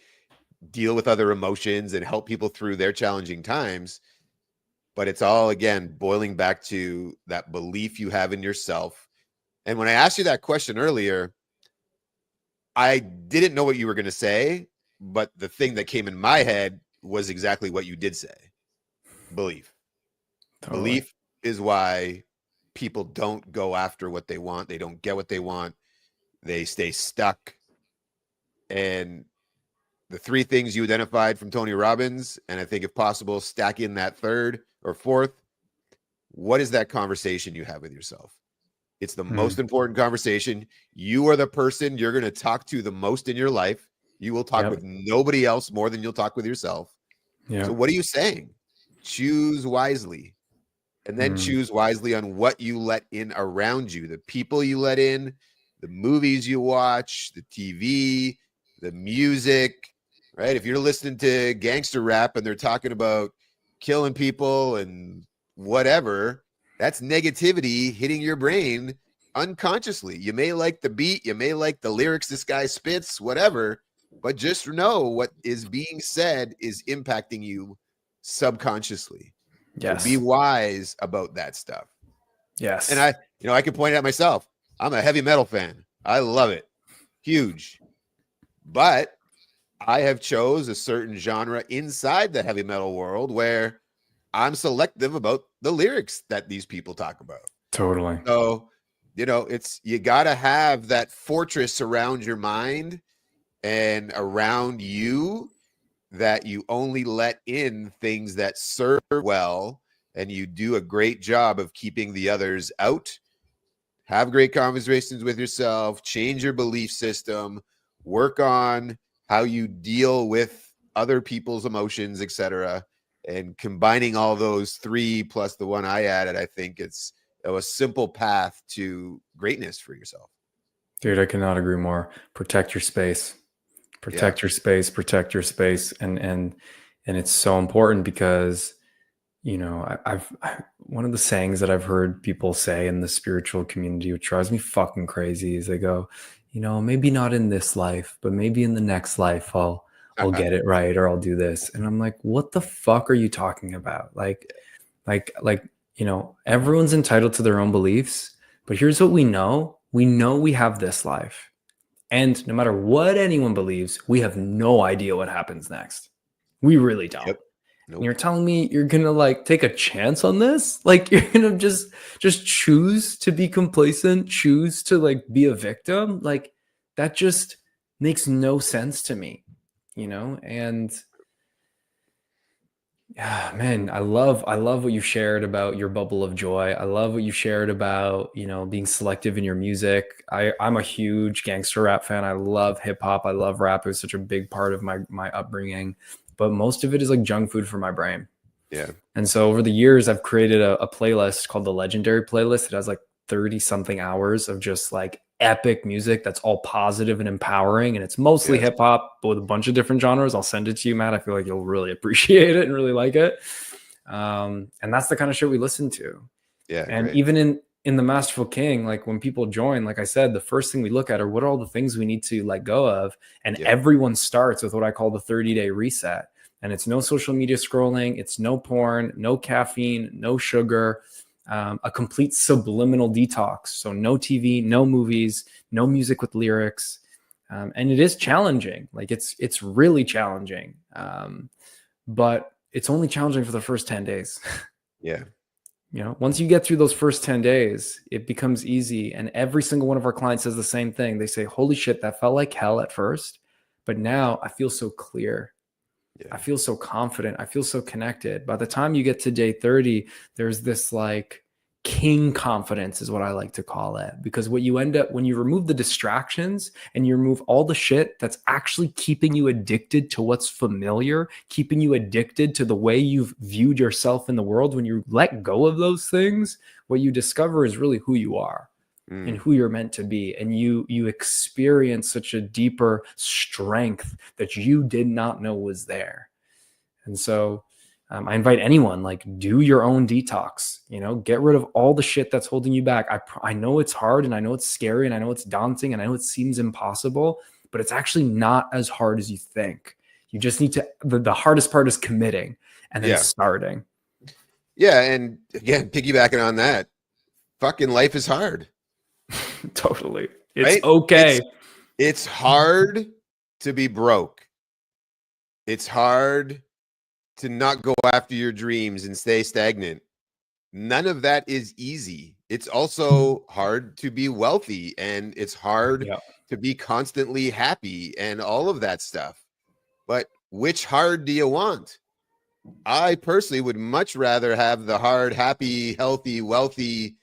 deal with other emotions and help people through their challenging times. But it's all, again, boiling back to that belief you have in yourself. And when I asked you that question earlier, I didn't know what you were going to say, but the thing that came in my head was exactly what you did say. Belief. Totally. Belief is why people don't go after what they want. They don't get what they want. They stay stuck. And the three things you identified from Tony Robbins, and I think if possible, stack in that third or fourth. What is that conversation you have with yourself? It's the most important conversation. You are the person you're going to talk to the most in your life. You will talk with nobody else more than you'll talk with yourself. So what are you saying? Choose wisely. And then choose wisely on what you let in around you, the people you let in, the movies you watch, the TV, the music, right? If you're listening to gangster rap and they're talking about killing people and whatever, that's negativity hitting your brain unconsciously. You may like the beat, you may like the lyrics this guy spits, whatever, but just know what is being said is impacting you subconsciously. Yes. So be wise about that stuff. Yes. And I can point it at myself. I'm a heavy metal fan. I love it. Huge. But I have chose a certain genre inside the heavy metal world where I'm selective about the lyrics that these people talk about. Totally. So, you got to have that fortress around your mind and around you, that you only let in things that serve well, and you do a great job of keeping the others out. Have great conversations with yourself, change your belief system, work on how you deal with other people's emotions, etc. And combining all those three plus the one I added, I think it's a simple path to greatness for yourself. Dude, I cannot agree more. Protect your space. Protect your space, protect your space. And it's so important because, I've one of the sayings that I've heard people say in the spiritual community, which drives me fucking crazy, is they go, maybe not in this life, but maybe in the next life I'll get it right, or I'll do this. And I'm like, what the fuck are you talking about? Like, everyone's entitled to their own beliefs, But here's what we know. We know we have this life. And no matter what anyone believes, we have no idea what happens next. We really don't. Yep. And Nope. you're telling me you're gonna like take a chance on this? Like you're gonna just choose to be complacent, choose to like be a victim? Like that just makes no sense to me, you know? And yeah, man, I love what you shared about your bubble of joy. I love what you shared about, you know, being selective in your music. I'm a huge gangster rap fan. I love hip hop. I love rap. It was such a big part of my upbringing, but most of it is like junk food for my brain. Yeah. And so over the years, I've created a playlist called the Legendary Playlist. It has like 30 something hours of just like epic music that's all positive and empowering. And it's mostly Yes. hip hop, but with a bunch of different genres. I'll send it to you, Matt. I feel like you'll really appreciate it and really like it. And that's the kind of shit we listen to. Yeah. And Great. even in the Masterful King, like when people join, like I said, the first thing we look at are what are all the things we need to let go of. And Yep. everyone starts with what I call the 30-day reset. And it's no social media scrolling, it's no porn, no caffeine, no sugar, a complete subliminal detox. So no TV, no movies, no music with lyrics. And it is challenging. Like it's really challenging. But it's only challenging for the first 10 days. Yeah. You know, once you get through those first 10 days, it becomes easy. And every single one of our clients says the same thing. They say, holy shit, that felt like hell at first, but now I feel so clear. Yeah. I feel so confident. I feel so connected. By the time you get to day 30, there's this like king confidence is what I like to call it. Because what you end up when you remove the distractions and you remove all the shit that's actually keeping you addicted to what's familiar, keeping you addicted to the way you've viewed yourself in the world, when you let go of those things, what you discover is really who you are. And who you're meant to be, and you experience such a deeper strength that you did not know was there. And so I invite anyone, like, do your own detox, you know, get rid of all the shit that's holding you back. I know it's hard, and I know it's scary, and I know it's daunting, and I know it seems impossible, but it's actually not as hard as you think. You just need to, the hardest part is committing and then starting. Yeah. And again, piggybacking on that, fucking life is hard. Totally. It's Right? okay. It's hard to be broke. It's hard to not go after your dreams and stay stagnant. None of that is easy. It's also hard to be wealthy, and it's hard to be constantly happy and all of that stuff. But which hard do you want? I personally would much rather have the hard, happy, healthy, wealthy,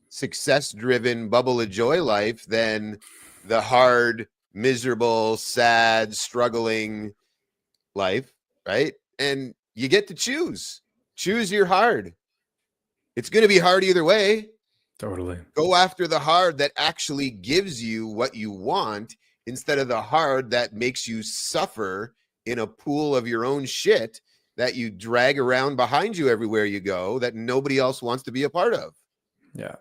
success-driven bubble of joy life than the hard, miserable, sad, struggling life, right? And you get to choose your hard. It's going to be hard either way. Totally. Go after the hard that actually gives you what you want, instead of the hard that makes you suffer in a pool of your own shit that you drag around behind you everywhere you go, that nobody else wants to be a part of. Yeah.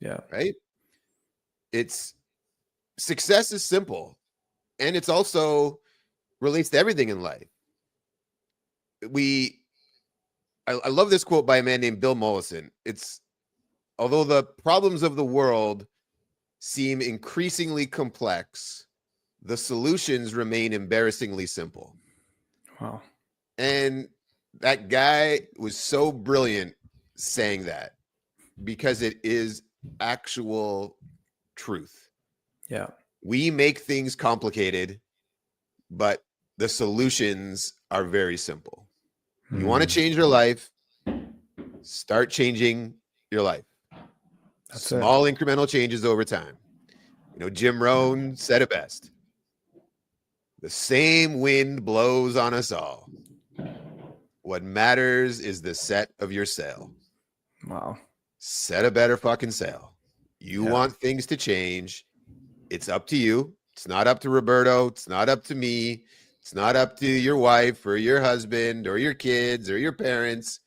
Yeah. Right? It's success is simple, and it's also relates to everything in life. I love this quote by a man named Bill Mollison. It's, although the problems of the world seem increasingly complex, the solutions remain embarrassingly simple. Wow. And that guy was so brilliant saying that, because it is actual truth. Yeah. We make things complicated, but the solutions are very simple. You want to change your life, start changing your life. That's Small incremental changes over time. You know, Jim Rohn said it best. The same wind blows on us all. What matters is the set of your sail. Wow. Set a better fucking sail. You want things to change. It's up to you. It's not up to Roberto. It's not up to me. It's not up to your wife or your husband or your kids or your parents.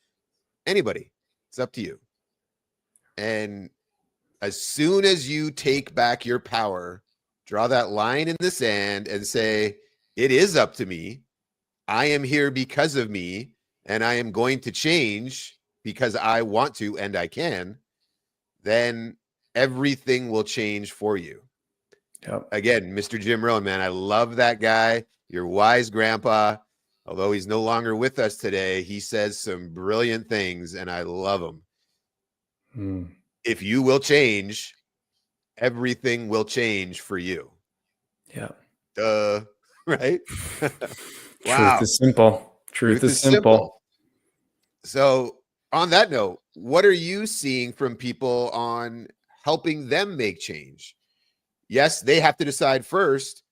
Anybody. It's up to you. And as soon as you take back your power, draw that line in the sand and say, it is up to me. I am here because of me, and I am going to change because I want to and I can. Then everything will change for you. Yep. Again, Mr. Jim Rohn, man, I love that guy. Your wise grandpa. Although he's no longer with us today, he says some brilliant things, and I love him. If you will change, everything will change for you. Yeah. Right? Truth Wow. is simple. Truth Truth is is simple. simple. So, on that note, what are you seeing from people on helping them make change? Yes, they have to decide first.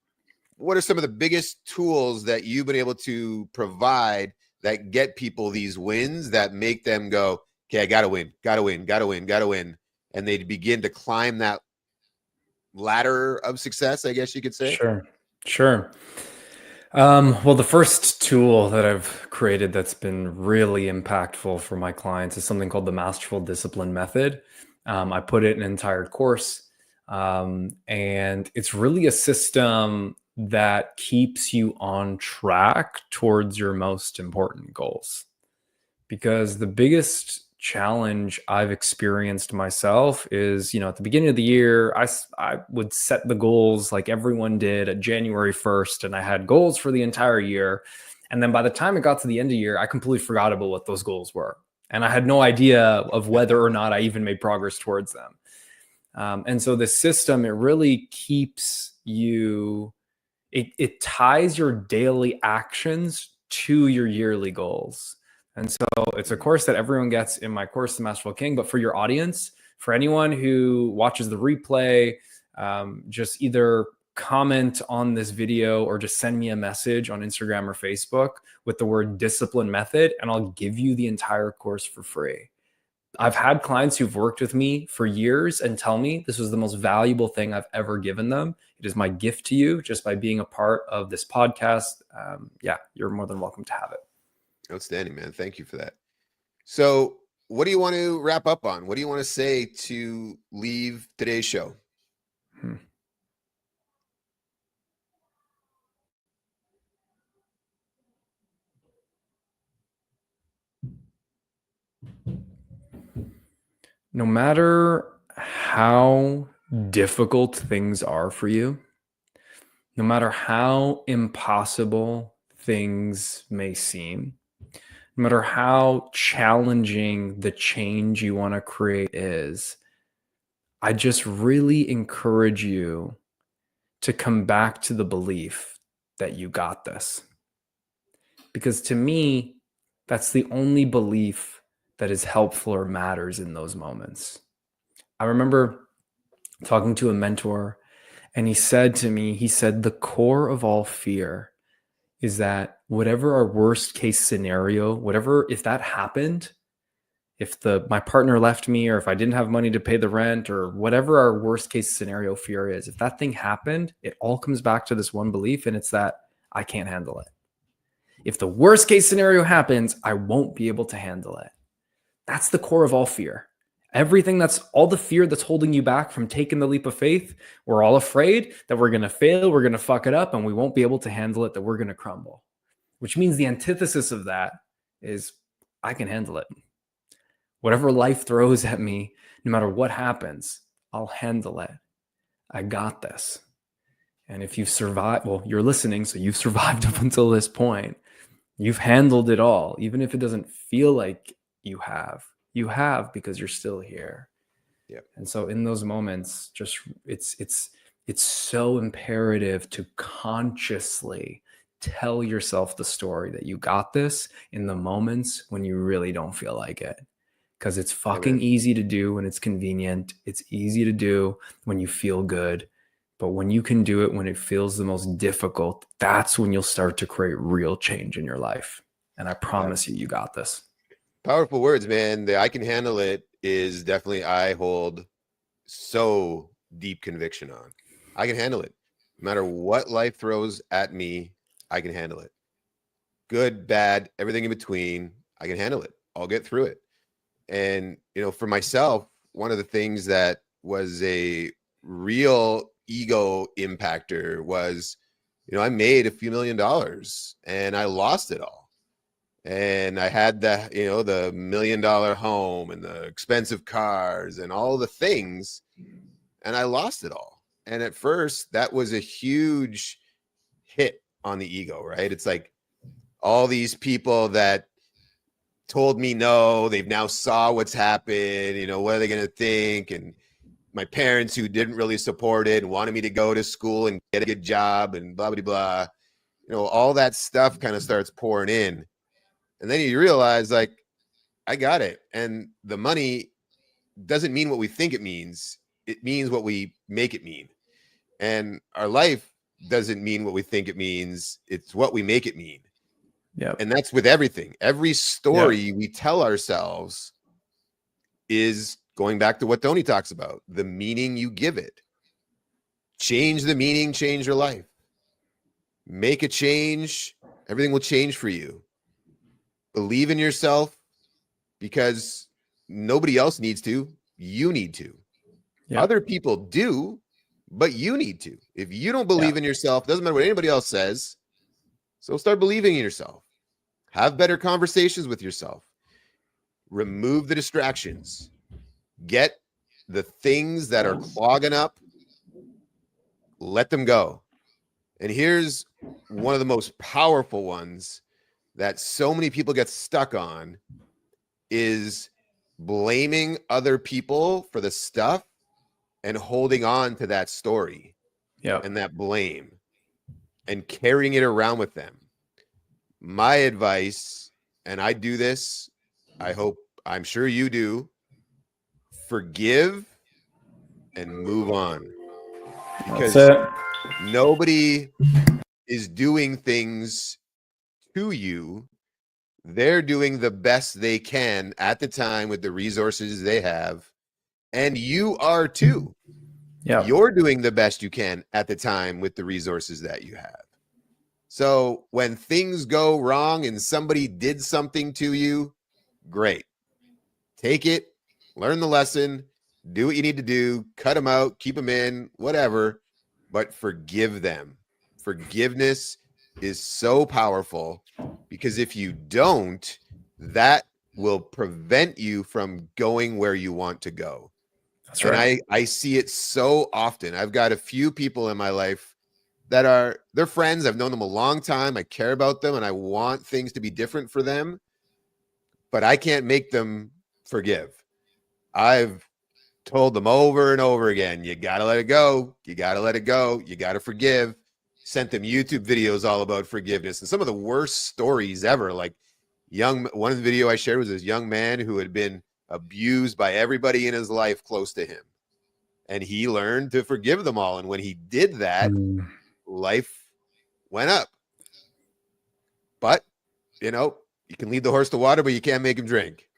What are some of the biggest tools that you've been able to provide that get people these wins that make them go, okay, I got to win, got to win, got to win, got to win. And they begin to climb that ladder of success, I guess you could say? Sure. Well, the first tool that I've created that's been really impactful for my clients is something called the Masterful Discipline Method. I put it in an entire course, and it's really a system that keeps you on track towards your most important goals. Because the biggest challenge I've experienced myself is, at the beginning of the year, I would set the goals like everyone did at January 1st, and I had goals for the entire year. And then by the time it got to the end of the year, I completely forgot about what those goals were. And I had no idea of whether or not I even made progress towards them. And so the system, it really keeps you, it ties your daily actions to your yearly goals. And so it's a course that everyone gets in my course, The Masterful King. But for your audience, for anyone who watches the replay, just either comment on this video or just send me a message on Instagram or Facebook with the word discipline method, and I'll give you the entire course for free. I've had clients who've worked with me for years and tell me this was the most valuable thing I've ever given them. It is my gift to you just by being a part of this podcast. Yeah, you're more than welcome to have it. Outstanding, man. Thank you for that. So, what do you want to wrap up on? What do you want to say to leave today's show? No matter how difficult things are for you, no matter how impossible things may seem, no matter how challenging the change you want to create is, I just really encourage you to come back to the belief that you got this. Because to me, that's the only belief that is helpful or matters in those moments. I remember talking to a mentor, and he said to me, the core of all fear is that whatever our worst case scenario, if that happened, if my partner left me, or if I didn't have money to pay the rent, or whatever our worst case scenario fear is, if that thing happened, it all comes back to this one belief, and it's that I can't handle it. If the worst case scenario happens, I won't be able to handle it. That's the core of all fear. Everything that's all the fear that's holding you back from taking the leap of faith. We're all afraid that we're going to fail, we're going to fuck it up, and we won't be able to handle it, that we're going to crumble. Which means the antithesis of that is I can handle it. Whatever life throws at me, no matter what happens, I'll handle it. I got this. And if you've survived, well, you're listening, so you've survived up until this point. You've handled it all, even if it doesn't feel like you have. You have, because you're still here. Yep. And so in those moments, just it's so imperative to consciously tell yourself the story that you got this in the moments when you really don't feel like it. Because it's fucking easy to do when it's convenient. It's easy to do when you feel good. But when you can do it when it feels the most difficult, that's when you'll start to create real change in your life. And I promise you got this. Powerful words, man. The I can handle it is definitely, I hold so deep conviction on. I can handle it. No matter what life throws at me, I can handle it. Good, bad, everything in between, I can handle it. I'll get through it. And, for myself, one of the things that was a real ego impactor was, I made a few $1 million and I lost it all. and I had the, the $1 million home and the expensive cars and all the things, and I lost it all. And at first, that was a huge hit on the ego, right? It's like all these people that told me no, they've now saw what's happened, what are they going to think? And my parents who didn't really support it and wanted me to go to school and get a good job and blah, blah, blah. All that stuff kind of starts pouring in. And then you realize, like, I got it. And the money doesn't mean what we think it means. It means what we make it mean. And our life doesn't mean what we think it means. It's what we make it mean. Yeah. And that's with everything. Every story we tell ourselves is going back to what Tony talks about, the meaning you give it. Change the meaning, change your life. Make a change, everything will change for you. Believe in yourself, because nobody else needs to. You need to. Yeah. Other people do, but you need to. If you don't believe in yourself, doesn't matter what anybody else says. So start believing in yourself. Have better conversations with yourself. Remove the distractions. Get the things that are clogging up, let them go. And here's one of the most powerful ones that so many people get stuck on, is blaming other people for the stuff and holding on to that story and that blame and carrying it around with them. My advice, and I do this, I'm sure you do, forgive and move on. Because nobody is doing things to you. They're doing the best they can at the time with the resources they have. And you are too. Yeah. You're doing the best you can at the time with the resources that you have. So when things go wrong and somebody did something to you, great. Take it, learn the lesson, do what you need to do, cut them out, keep them in, whatever, but forgive them. Forgiveness is so powerful, because if you don't, that will prevent you from going where you want to go. That's right. And I see it so often. I've got a few people in my life that they're friends. I've known them a long time. I care about them and I want things to be different for them, but I can't make them forgive. I've told them over and over again, you got to let it go. You got to let it go. You got to forgive. Sent them YouTube videos all about forgiveness and some of the worst stories ever. Like one of the video I shared was this young man who had been abused by everybody in his life close to him. And he learned to forgive them all. And when he did that, life went up. But, you can lead the horse to water, but you can't make him drink.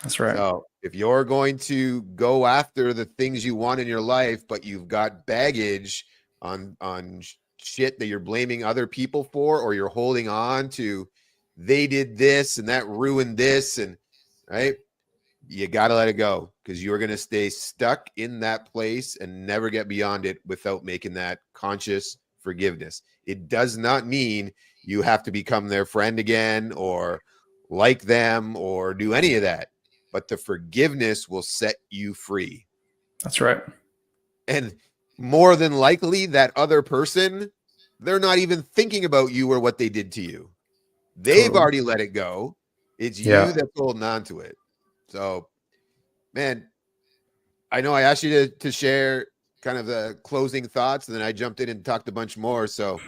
That's right. So if you're going to go after the things you want in your life, but you've got baggage on shit that you're blaming other people for, or you're holding on to, they did this and that ruined this, and right, you got to let it go, because you're going to stay stuck in that place and never get beyond it without making that conscious forgiveness. It does not mean you have to become their friend again or like them or do any of that, but the forgiveness will set you free. That's right. And more than likely, that other person, they're not even thinking about you or what they did to you. They've already let it go. It's you that's holding on to it. So, man, I know I asked you to share kind of the closing thoughts, and then I jumped in and talked a bunch more. So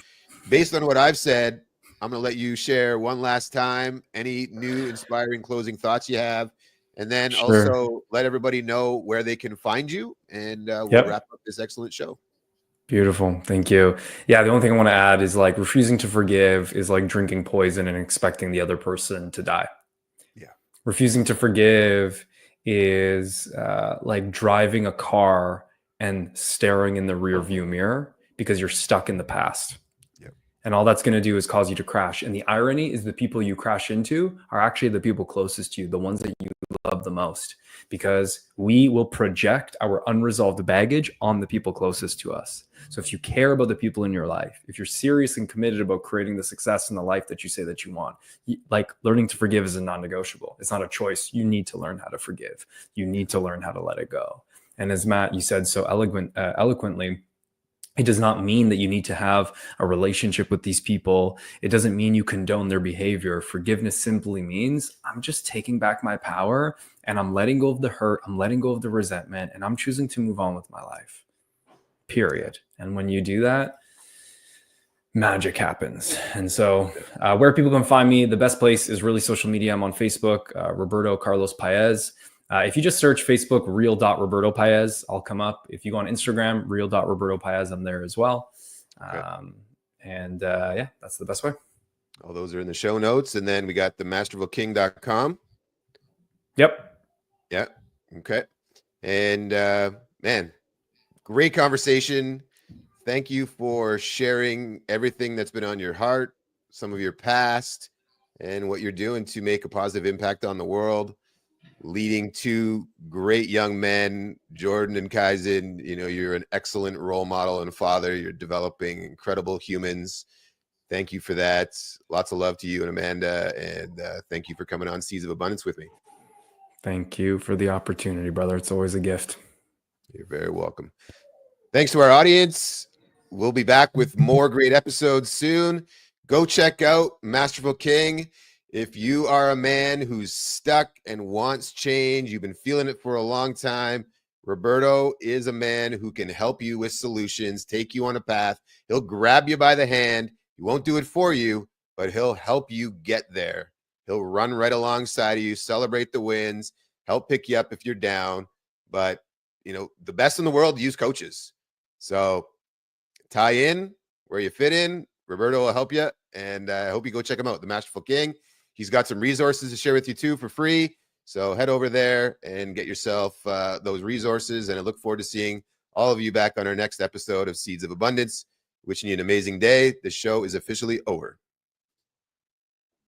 based on what I've said, I'm going to let you share one last time any new inspiring closing thoughts you have, and then also let everybody know where they can find you, and we'll wrap up this excellent show. Beautiful. Thank you. Yeah. The only thing I want to add is, like, refusing to forgive is like drinking poison and expecting the other person to die. Yeah. Refusing to forgive is like driving a car and staring in the rear view mirror because you're stuck in the past. Yep. And all that's going to do is cause you to crash. And the irony is the people you crash into are actually the people closest to you, the ones that you love love the most, because we will project our unresolved baggage on the people closest to us. So if you care about the people in your life, if you're serious and committed about creating the success in the life that you say that you want, like, learning to forgive is a non-negotiable. It's not a choice. You need to learn how to forgive. You need to learn how to let it go. And as Matt, you said so eloquently, it does not mean that you need to have a relationship with these people. It doesn't mean you condone their behavior. Forgiveness simply means I'm just taking back my power, and I'm letting go of the hurt. I'm letting go of the resentment, and I'm choosing to move on with my life, period. And when you do that, magic happens. And so where people can find me, the best place is really social media. I'm on Facebook, Roberto Carlos Paez. If you just search Facebook, real.Roberto Paez, I'll come up. If you go on Instagram, real.Roberto Paez, I'm there as well. Okay. Yeah, that's the best way. All those are in the show notes. And then we got the masterfulking.com. Yep. Yeah. Okay. And man, great conversation. Thank you for sharing everything that's been on your heart, some of your past, and what you're doing to make a positive impact on the world, leading two great young men, Jordan and Kaizen. You know, you're an excellent role model and father. You're developing incredible humans. Thank you for that. Lots of love to you and Amanda. And thank you for coming on Seeds of Abundance with me. Thank you for the opportunity, brother. It's always a gift. You're very welcome. Thanks to our audience. We'll be back with more great episodes soon. Go check out Masterful King. If you are a man who's stuck and wants change, you've been feeling it for a long time, Roberto is a man who can help you with solutions, take you on a path. He'll grab you by the hand. He won't do it for you, but he'll help you get there. He'll run right alongside of you, celebrate the wins, help pick you up if you're down. But, you know, the best in the world use coaches. So tie in where you fit in. Roberto will help you. And I hope you go check him out, The Masterful King. He's got some resources to share with you too for free. So head over there and get yourself those resources. And I look forward to seeing all of you back on our next episode of Seeds of Abundance. Wishing you an amazing day. The show is officially over.